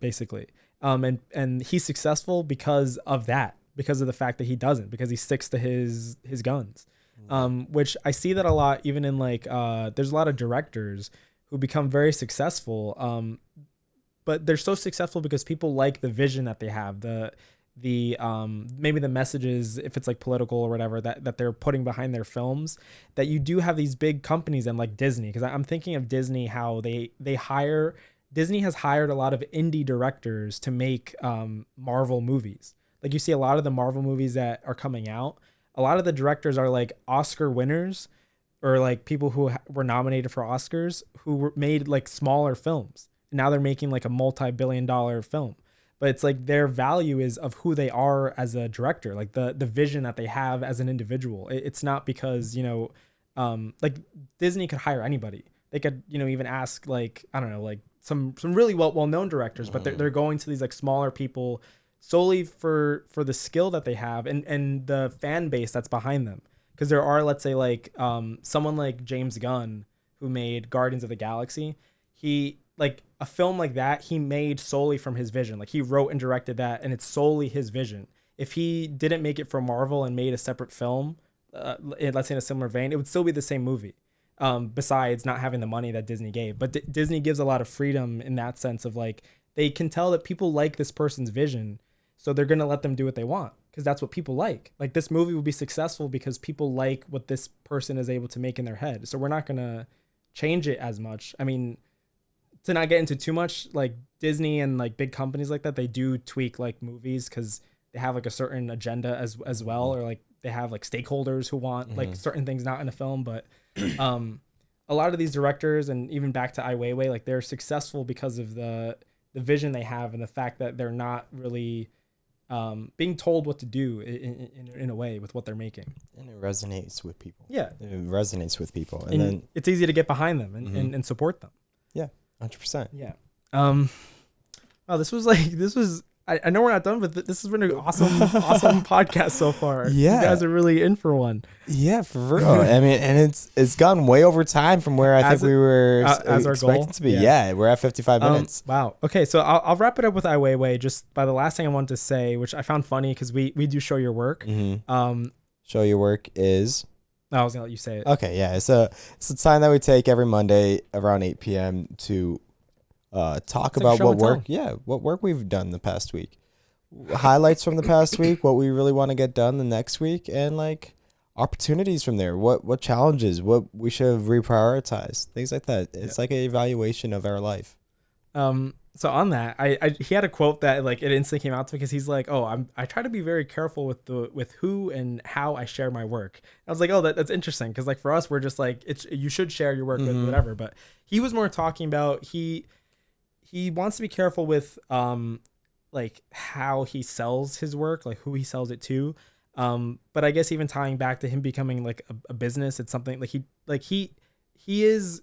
basically. And he's successful because of that, because of the fact that he doesn't, because he sticks to his guns. Which I see that a lot, even in like there's a lot of directors who become very successful, but they're so successful because people like the vision that they have, the maybe the messages, if it's like political or whatever, that they're putting behind their films, that you do have these big companies and like Disney, because I'm thinking of Disney, how Disney has hired a lot of indie directors to make Marvel movies. Like you see a lot of the Marvel movies that are coming out, a lot of the directors are like Oscar winners or like people who were nominated for Oscars who made like smaller films. Now they're making like a multi-billion-dollar film. But it's like their value is of who they are as a director, like the vision that they have as an individual. It's not because, you know, like Disney could hire anybody. They could, you know, even ask like, I don't know, like some really well-known directors, but they're going to these like smaller people solely for the skill that they have and the fan base that's behind them. Because there are, let's say, like someone like James Gunn, who made Guardians of the Galaxy. He, like a film like that, he made solely from his vision. Like he wrote and directed that, and it's solely his vision. If he didn't make it for Marvel and made a separate film, let's say in a similar vein, it would still be the same movie. Besides not having the money that Disney gave. But Disney gives a lot of freedom in that sense of like, they can tell that people like this person's vision, so they're going to let them do what they want because that's what people like. Like this movie will be successful because people like what this person is able to make in their head. So we're not going to change it as much. I mean, to not get into too much, like Disney and like big companies like that, they do tweak like movies because they have like a certain agenda as well, or like they have like stakeholders who want like certain things not in a film. But a lot of these directors, and even back to Ai Weiwei, like they're successful because of the vision they have and the fact that they're not really being told what to do in a way with what they're making. And it resonates with people. Yeah. It resonates with people. And then it's easy to get behind them and support them. Yeah, 100%. Yeah. Oh, this was I know we're not done, but this has been an awesome podcast so far. Yeah. You guys are really in for one. Yeah, for real. I mean, and it's gone way over time from where I think we were as our goal to be. Yeah, we're at 55 minutes. Wow. Okay, so I'll wrap it up with Ai Weiwei just by the last thing I wanted to say, which I found funny because we do show your work. Show your work is... I was going to let you say it. Okay, yeah. It's a time that we take every Monday around 8 p.m. to... talk about what work we've done the past week, highlights from the past week, what we really want to get done the next week, and like opportunities from there, what challenges, what we should have reprioritized, things like that. It's like an evaluation of our life. So on that, he had a quote that like it instantly came out to me because he's like, "Oh, I try to be very careful with who and how I share my work." I was like, "Oh, that's interesting," because like for us, we're just like you should share your work with whatever. But he was more talking about he wants to be careful with like how he sells his work, like who he sells it to. But I guess even tying back to him becoming like a business, it's something like he is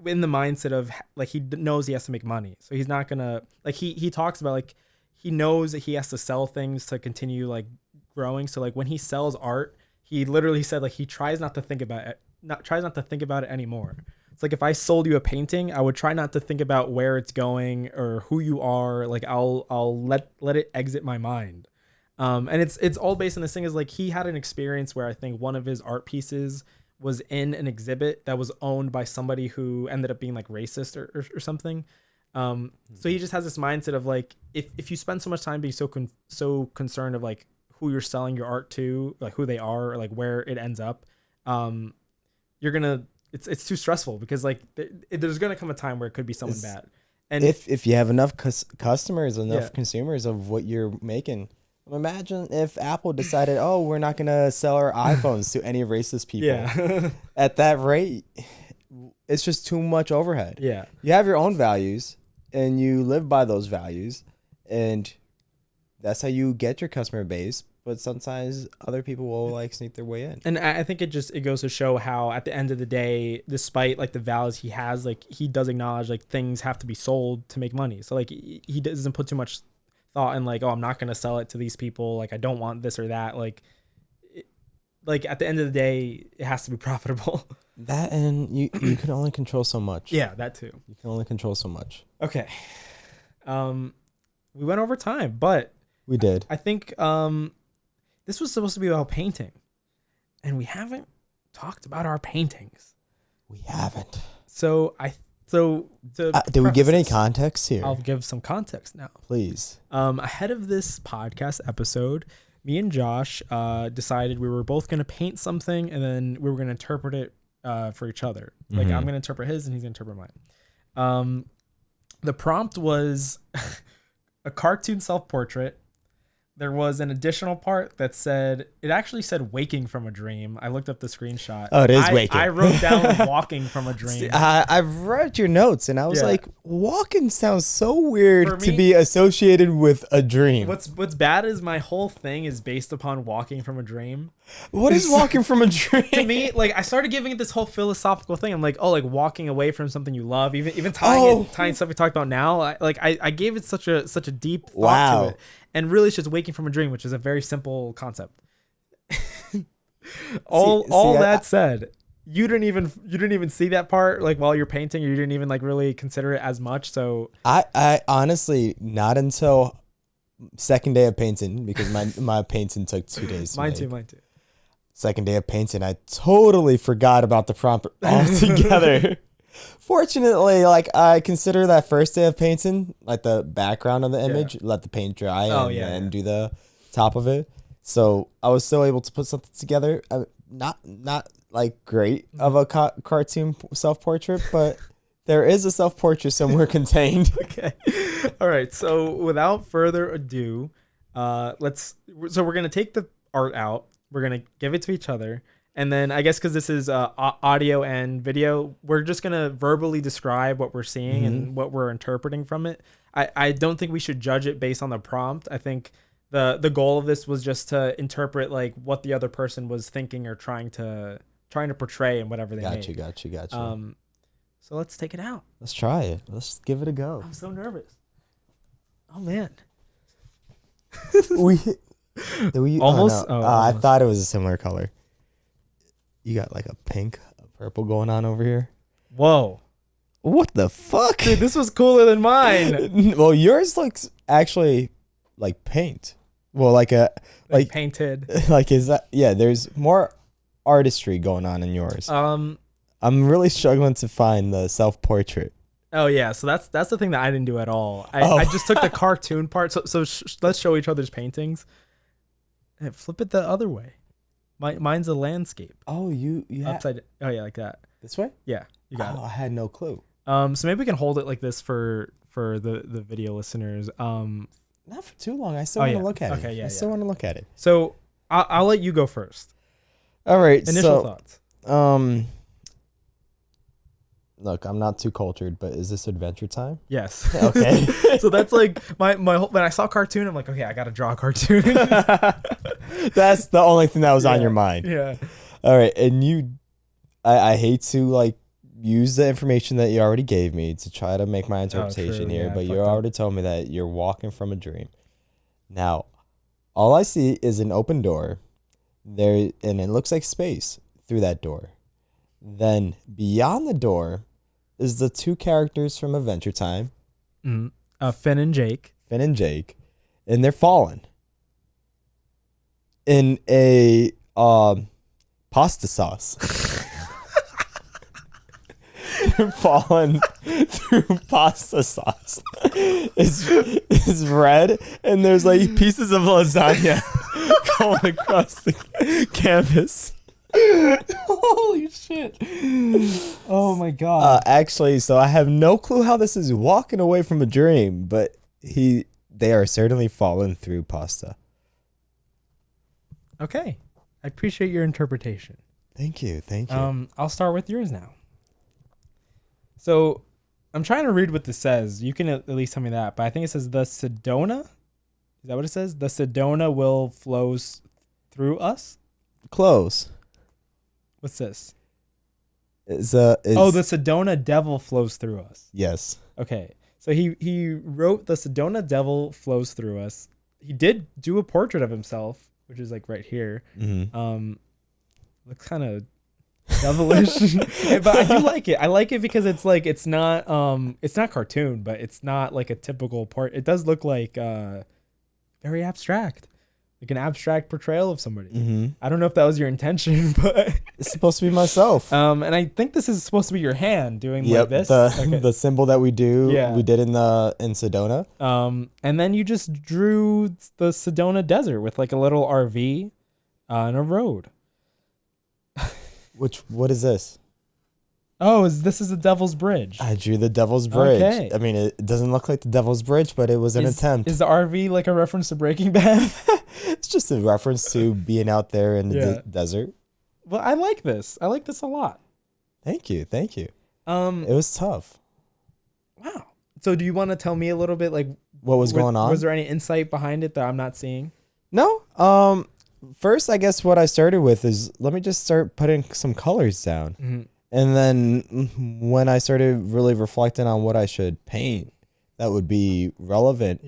in the mindset of like he knows he has to make money, so he's not gonna like he talks about like he knows that he has to sell things to continue like growing. So like when he sells art, he literally said like he tries not to think about it anymore. It's like if I sold you a painting, I would try not to think about where it's going or who you are. Like I'll let it exit my mind. And it's all based on this thing is like he had an experience where I think one of his art pieces was in an exhibit that was owned by somebody who ended up being like racist or something. So he just has this mindset of like, if you spend so much time being so concerned of like who you're selling your art to, like who they are, or like where it ends up, it's too stressful because like there's going to come a time where it could be someone bad. And if you have enough customers, enough consumers of what you're making, imagine if Apple decided, oh, we're not going to sell our iPhones to any racist people. Yeah. At that rate, it's just too much overhead. Yeah. You have your own values and you live by those values, and that's how you get your customer base. But sometimes other people will like sneak their way in. And I think it goes to show how at the end of the day, despite like the values he has, like he does acknowledge like things have to be sold to make money. So like he doesn't put too much thought in like, oh, I'm not going to sell it to these people. Like I don't want this or that. Like at the end of the day, it has to be profitable. That, and you can only control so much. Yeah, that too. You can only control so much. Okay. We went over time, but we did. I think this was supposed to be about painting, and we haven't talked about our paintings. We haven't. Did we give any context here? I'll give some context now. Please. Ahead of this podcast episode, me and Josh decided we were both going to paint something, and then we were going to interpret it for each other. Like I'm going to interpret his, and he's going to interpret mine. The prompt was a cartoon self-portrait. There was an additional part that said, it actually said waking from a dream. I looked up the screenshot. Oh, it is waking. I wrote down walking from a dream. See, I've read your notes and I was like, walking sounds so weird to be associated with a dream. What's bad is my whole thing is based upon walking from a dream. What is walking from a dream? To me, like I started giving it this whole philosophical thing. I'm like, oh, like walking away from something you love, even tying stuff we talked about now. I gave it such a deep thought to it. And really, it's just waking from a dream, which is a very simple concept. All that said, you didn't even see that part like while you're painting, or you didn't even like really consider it as much. So I honestly not until second day of painting, because my painting took 2 days. Mine too. Second day of painting, I totally forgot about the prompt altogether. Fortunately, like I consider that first day of painting, like the background of the image, let the paint dry and do the top of it. So I was still able to put something together. Not like great of a cartoon self-portrait, but there is a self-portrait somewhere contained. Okay. All right. So without further ado, we're going to take the art out. We're going to give it to each other. And then I guess because this is audio and video, we're just going to verbally describe what we're seeing and what we're interpreting from it. I don't think we should judge it based on the prompt. I think the goal of this was just to interpret like what the other person was thinking or trying to portray in whatever they made. Got you. So let's take it out. Let's try it. Let's give it a go. I'm so nervous. Oh, man. Almost. I thought it was a similar color. You got like a pink, a purple going on over here. Whoa. What the fuck? Dude, this was cooler than mine. Well, yours looks actually like paint. Well, like painted. Like, is that, yeah, there's more artistry going on in yours. I'm really struggling to find the self-portrait. Oh yeah, so that's the thing that I didn't do at all. I just took the cartoon part. So let's show each other's paintings. And flip it the other way. Mine's a landscape. Oh, you upside. Oh yeah, like that. This way? Yeah, you got it. I had no clue. So maybe we can hold it like this for for the video listeners. Not for too long. I still want to look at it. Okay, yeah, I still want to look at it. So I'll let you go first. All right. Initial thoughts. Look, I'm not too cultured, but is this Adventure Time? Yes. Okay. So that's like my whole, when I saw cartoon, I'm like, okay, I got to draw a cartoon. That's the only thing that was on your mind. Yeah. All right. And I hate to like use the information that you already gave me to try to make my interpretation here, but you already told me that you're walking from a dream. Now, all I see is an open door there, and it looks like space through that door. Then beyond the door is the two characters from Adventure Time. Finn and Jake. And they're fallen in a pasta sauce. They're fallen through pasta sauce. It's red, and there's like pieces of lasagna going across the canvas. Holy shit. Oh my god. Actually, so I have no clue how this is walking away from a dream, but they are certainly falling through pasta. Okay. I appreciate your interpretation. Thank you. I'll start with yours now. So I'm trying to read what this says. You can at least tell me that, but I think it says the Sedona. Is that what it says? The Sedona will flows through us? Close. What's this? It's the Sedona devil flows through us. Yes. Okay. So he wrote the Sedona devil flows through us. He did do a portrait of himself, which is like right here. Mm-hmm. Looks kind of devilish, but I do like it. I like it because it's like it's not cartoon, but it's not like a typical part. It does look like very abstract. Like an abstract portrayal of somebody. Mm-hmm. I don't know if that was your intention, but it's supposed to be myself. And I think this is supposed to be your hand doing like this. The symbol that we did in Sedona. And then you just drew the Sedona desert with like a little RV and a road. What is this? Oh, this is the Devil's Bridge. I drew the Devil's Bridge. Okay. I mean, it doesn't look like the Devil's Bridge, but it was an attempt. Is the RV like a reference to Breaking Bad? It's just a reference to being out there in the desert. Well, I like this. I like this a lot. Thank you. It was tough. Wow. So do you want to tell me a little bit like what was going on? Was there any insight behind it that I'm not seeing? No. First, I guess what I started with is let me just start putting some colors down. Mm-hmm. And then when I started really reflecting on what I should paint that would be relevant,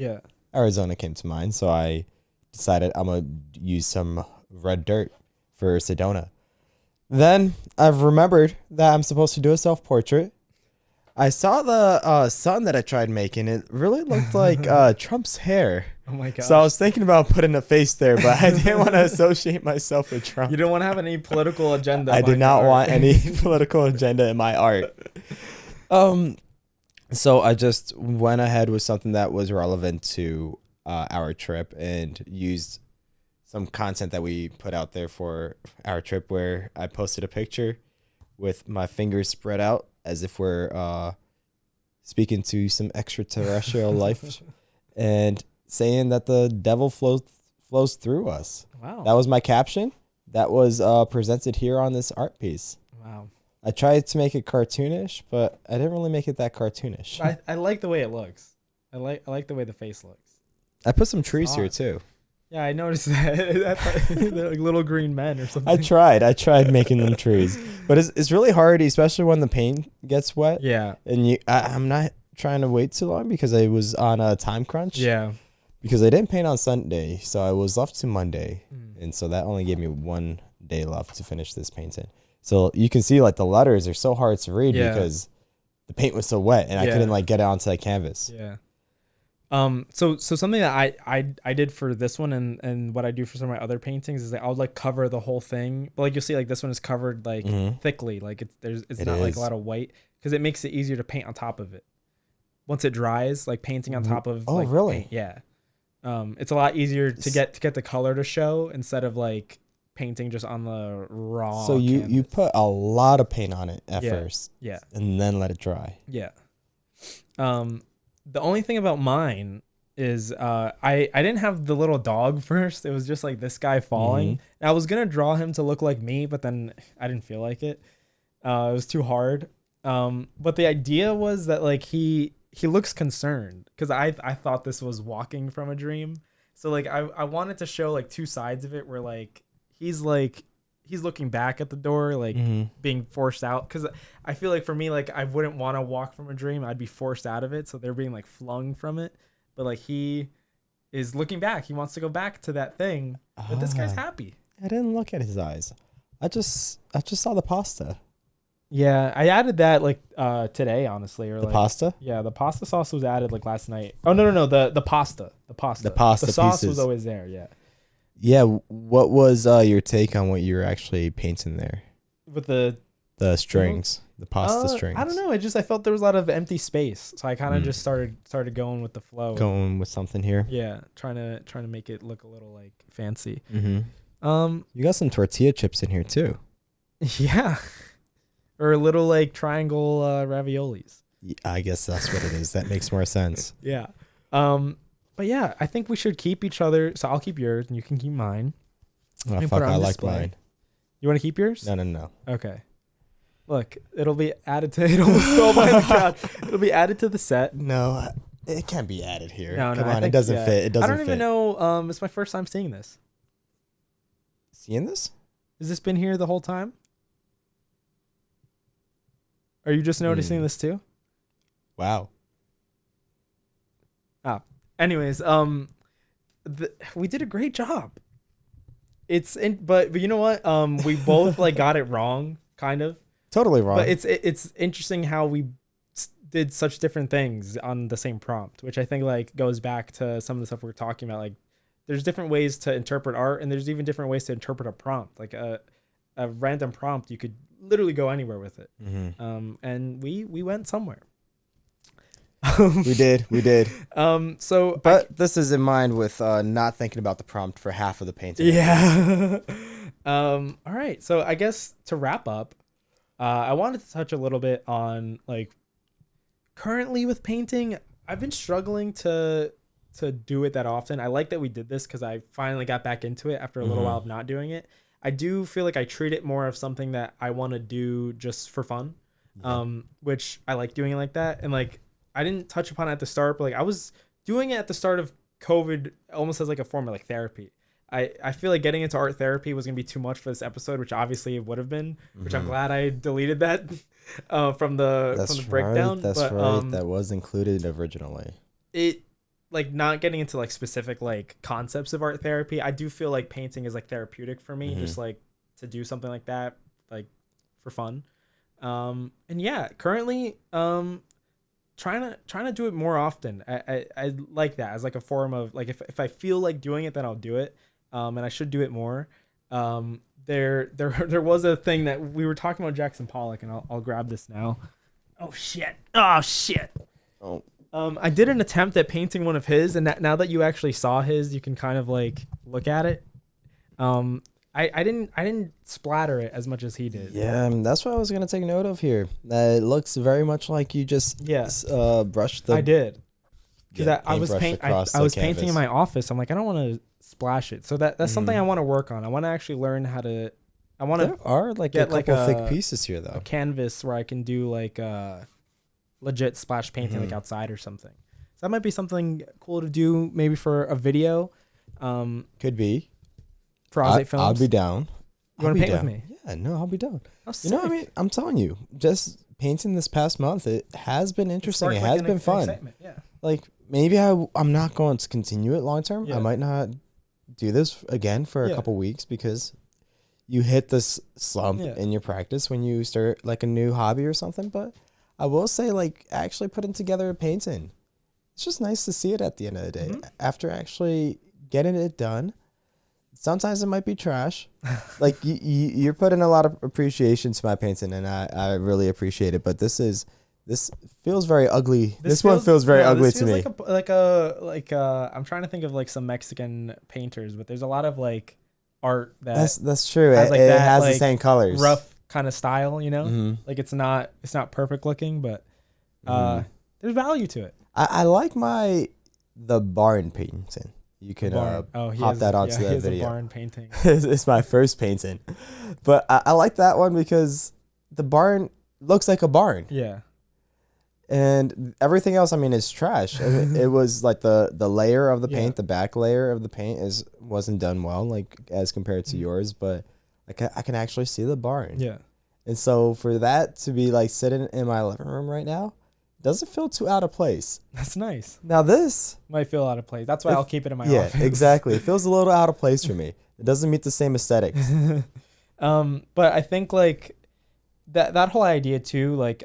Arizona came to mind. So I decided I'm going to use some red dirt for Sedona. Then I've remembered that I'm supposed to do a self-portrait. I saw the sun that I tried making. It really looked like Trump's hair. Oh my god! So I was thinking about putting a face there, but I didn't want to associate myself with Trump. You don't want to have any political agenda. I did not want any political agenda in my art. So I just went ahead with something that was relevant to our trip and used some content that we put out there for our trip, where I posted a picture with my fingers spread out as if we're speaking to some extraterrestrial life and saying that the devil flows through us. Wow. That was my caption. That was presented here on this art piece. Wow. I tried to make it cartoonish, but I didn't really make it that cartoonish. I like the way it looks. I like the way the face looks. I put some trees here too. Yeah, I noticed that. They're like little green men or something. I tried making them trees, but it's really hard, especially when the paint gets wet. Yeah. And I'm not trying to wait too long because I was on a time crunch. Yeah. Because I didn't paint on Sunday, so I was left to Monday, and so that only gave me 1 day left to finish this painting. So you can see like the letters are so hard to read because the paint was so wet, and I couldn't like get it onto the canvas. Yeah. So something that I did for this one and what I do for some of my other paintings is that I'll like cover the whole thing. But like you'll see, like this one is covered like thickly, like it's not like a lot of white because it makes it easier to paint on top of it. Once it dries, like painting on top of really? Paint, yeah. It's a lot easier to get the color to show instead of like painting just on the raw. So you put a lot of paint on it at first, yeah, and then let it dry. Yeah. The only thing about mine is I didn't have the little dog first. It was just like this guy falling. And I was gonna draw him to look like me, but then I didn't feel like it. It was too hard. But the idea was that like he looks concerned because I thought this was walking from a dream. So like I wanted to show like two sides of it where like he's looking back at the door, like being forced out. Because I feel like for me, like I wouldn't want to walk from a dream. I'd be forced out of it. So they're being like flung from it. But like he is looking back. He wants to go back to that thing. But this guy's happy. I didn't look at his eyes. I just saw the pasta. Yeah, I added that like today, honestly. Or The like, pasta? Yeah, the pasta sauce was added like last night. Oh no, the pasta. The pasta. The sauce pieces. was always there, yeah. Yeah, what was your take on what you were actually painting there? With the strings, the pasta strings. I don't know. I felt there was a lot of empty space, so I kind of just started going with the flow. Going with something here. Yeah, trying to make it look a little like fancy. You got some tortilla chips in here too. Yeah, or a little like triangle raviolis. I guess that's what it is. That makes more sense. Yeah. But yeah, I think we should keep each other. So I'll keep yours and you can keep mine. Oh, fuck, I like mine. You want to keep yours? No. Okay. Look, it'll be added to. It almost fell behind the couch. It'll be added to the set. No, it can't be added here. No, Come on, it doesn't fit. It doesn't fit. I don't even know. It's my first time seeing this. Seeing this? Has this been here the whole time? Are you just noticing this too? Wow. Anyways, we did a great job. But you know what? We both like got it wrong, kind of. Totally wrong. But it's interesting how we did such different things on the same prompt, which I think like goes back to some of the stuff we were talking about. Like, there's different ways to interpret art, and there's even different ways to interpret a prompt. Like a random prompt, you could literally go anywhere with it. And we went somewhere. We did. But this is in mind with not thinking about the prompt for half of the painting. Yeah. All right. So I guess to wrap up, I wanted to touch a little bit on like currently with painting. I've been struggling to do it that often. I like that we did this because I finally got back into it after a little while of not doing it. I do feel like I treat it more of something that I want to do just for fun, which I like doing it like that. And like, I didn't touch upon it at the start, but like I was doing it at the start of COVID almost as like a form of like therapy. I feel like getting into art therapy was going to be too much for this episode, which obviously it would have been, which I'm glad I deleted that from the breakdown. That's right. That was included originally. It like not getting into like specific like concepts of art therapy. I do feel like painting is like therapeutic for me, just like to do something like that, like for fun. And yeah, currently, trying to do it more often. I like that as like a form of like if I feel like doing it, then I'll do it. And I should do it more. There was a thing that we were talking about Jackson Pollock, and I'll grab this now. Oh shit! I did an attempt at painting one of his, and now that you actually saw his, you can kind of like look at it. I didn't splatter it as much as he did. Yeah, that's what I was gonna take note of here. It looks very much like you just brushed the. I did because I was canvas. painting in my office. I'm like, I don't want to splash it, so that's something I want to work on. I want to actually learn how to. I want to. There are like get a couple thick pieces here though. A canvas where I can do like legit splash painting like outside or something. So that might be something cool to do maybe for a video. Could be. For AlzateFilms. I'll be down. You want to paint with me? Yeah, no, I'll be down. Oh, you know what I mean? I'm telling you, just painting this past month, it has been interesting. It has been fun. Yeah. Like maybe I'm not going to continue it long term. Yeah. I might not do this again for a couple weeks because you hit this slump in your practice when you start like a new hobby or something. But I will say, like, actually putting together a painting, it's just nice to see it at the end of the day after actually getting it done. Sometimes it might be trash. Like you're putting a lot of appreciation to my painting, and I really appreciate it. But this feels very ugly. This one feels very ugly to me. Like I'm trying to think of like some Mexican painters, but there's a lot of like art that's true. Has, like, it that, has like, the same colors, rough kind of style. You know, like it's not perfect looking, but There's value to it. I like the barn painting. You can pop that onto the video. A barn painting. It's my first painting, but I like that one because the barn looks like a barn. Yeah. And everything else, I mean, is trash. It was like the layer of the paint, the back layer of the paint wasn't done well, like as compared to yours. But I can actually see the barn. Yeah. And so for that to be like sitting in my living room right now, doesn't feel too out of place. That's nice. Now this might feel out of place. That's why I'll keep it in my office. Yeah, exactly. It feels a little out of place for me. It doesn't meet the same aesthetics. But I think like that whole idea too, like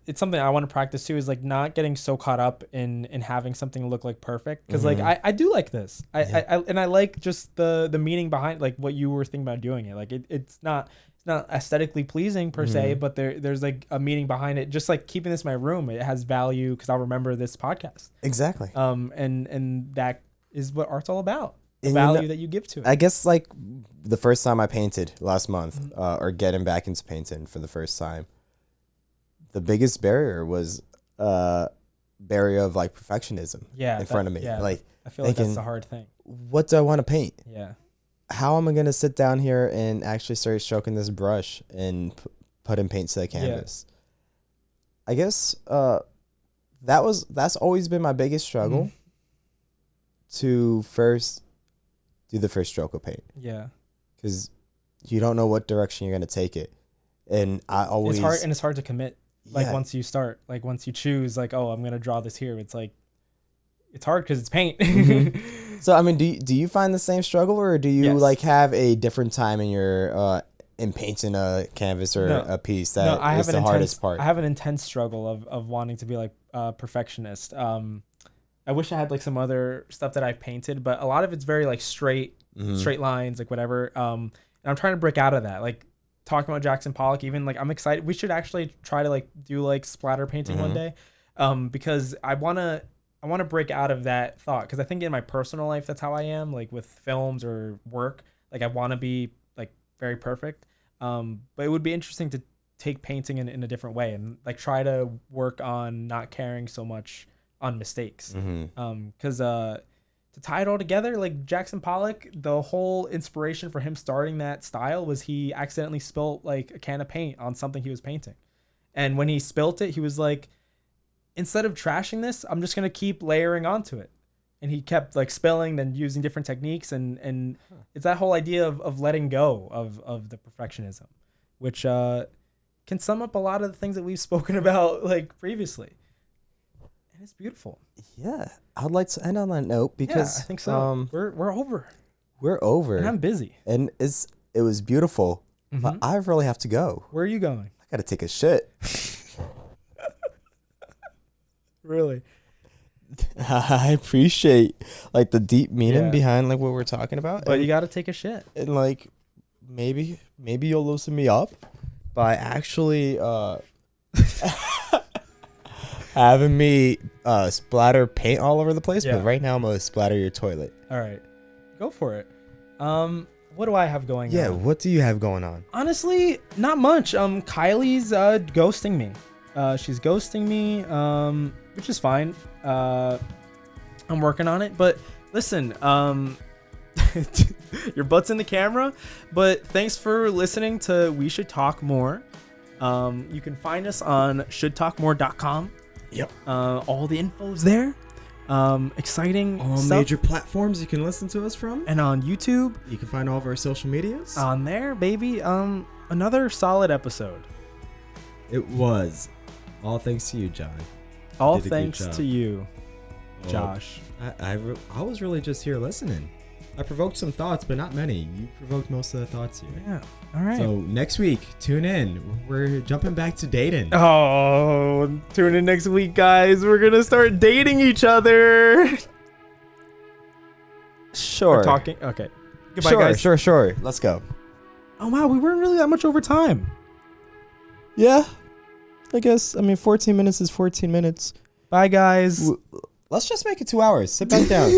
it's something I want to practice too, is like not getting so caught up in having something look like perfect. Cause like I do like this. I like just the meaning behind like what you were thinking about doing it. Like it's not aesthetically pleasing per se, but there's like a meaning behind it. Just like keeping this in my room, it has value because I'll remember this podcast. Exactly. And that is what art's all about. The value that you give to it. I guess like the first time I painted last month, or getting back into painting for the first time, the biggest barrier was barrier of like perfectionism in front of me. Yeah. Like I feel like that's the hard thing. What do I want to paint? Yeah. How am I going to sit down here and actually start stroking this brush and putting paint to the canvas? I guess that's always been my biggest struggle, to first do the first stroke of paint. Yeah. Because you don't know what direction you're going to take it. And it's hard to commit. Like once you start, like once you choose, like, oh, I'm going to draw this here. It's like, it's hard because it's paint. So, I mean, do you find the same struggle, or do you like have a different time in your in painting a canvas or a piece that is the hardest part? I have an intense struggle of wanting to be like a perfectionist. I wish I had like some other stuff that I've painted, but a lot of it's very like straight lines, like whatever. And I'm trying to break out of that. Like talking about Jackson Pollock, even like I'm excited. We should actually try to like do like splatter painting one day, because I want to break out of that thought, because I think in my personal life that's how I am, like with films or work. Like I want to be like very perfect, but it would be interesting to take painting in a different way and like try to work on not caring so much on mistakes. Because to tie it all together, like Jackson Pollock, the whole inspiration for him starting that style was he accidentally spilt like a can of paint on something he was painting, and when he spilt it, he was like, instead of trashing this, I'm just going to keep layering onto it. And he kept like spilling, then using different techniques. And it's that whole idea of letting go of the perfectionism, which can sum up a lot of the things that we've spoken about like previously. And it's beautiful. Yeah. I'd like to end on that note because I think so. We're over. We're over. And I'm busy. And it was beautiful. But I really have to go. Where are you going? I got to take a shit. Really? I appreciate like the deep meaning behind like what we're talking about. But you got to take a shit. And like maybe you'll loosen me up by actually having me splatter paint all over the place. But right now I'm going to splatter your toilet. All right. Go for it. What do I have going on? Yeah, what do you have going on? Honestly, not much. Kylie's ghosting me. She's ghosting me, which is fine. I'm working on it. But listen, your butt's in the camera. But thanks for listening to We Should Talk More. You can find us on shouldtalkmore.com. Yep. All the info's there. Exciting all stuff. Major platforms you can listen to us from, and on YouTube you can find all of our social medias on there, baby. Another solid episode. It was all thanks to you, John. All thanks to you, Josh. I was really just here listening. I provoked some thoughts, but not many. You provoked most of the thoughts here. Yeah. All right. So next week, tune in. We're jumping back to dating. Oh, tune in next week, guys. We're gonna start dating each other. Sure. We're talking. Okay. Goodbye, guys. Sure. Let's go. Oh wow, we weren't really that much over time. Yeah. I guess. I mean, 14 minutes is 14 minutes. Bye, guys. Let's just make it 2 hours. Sit back down.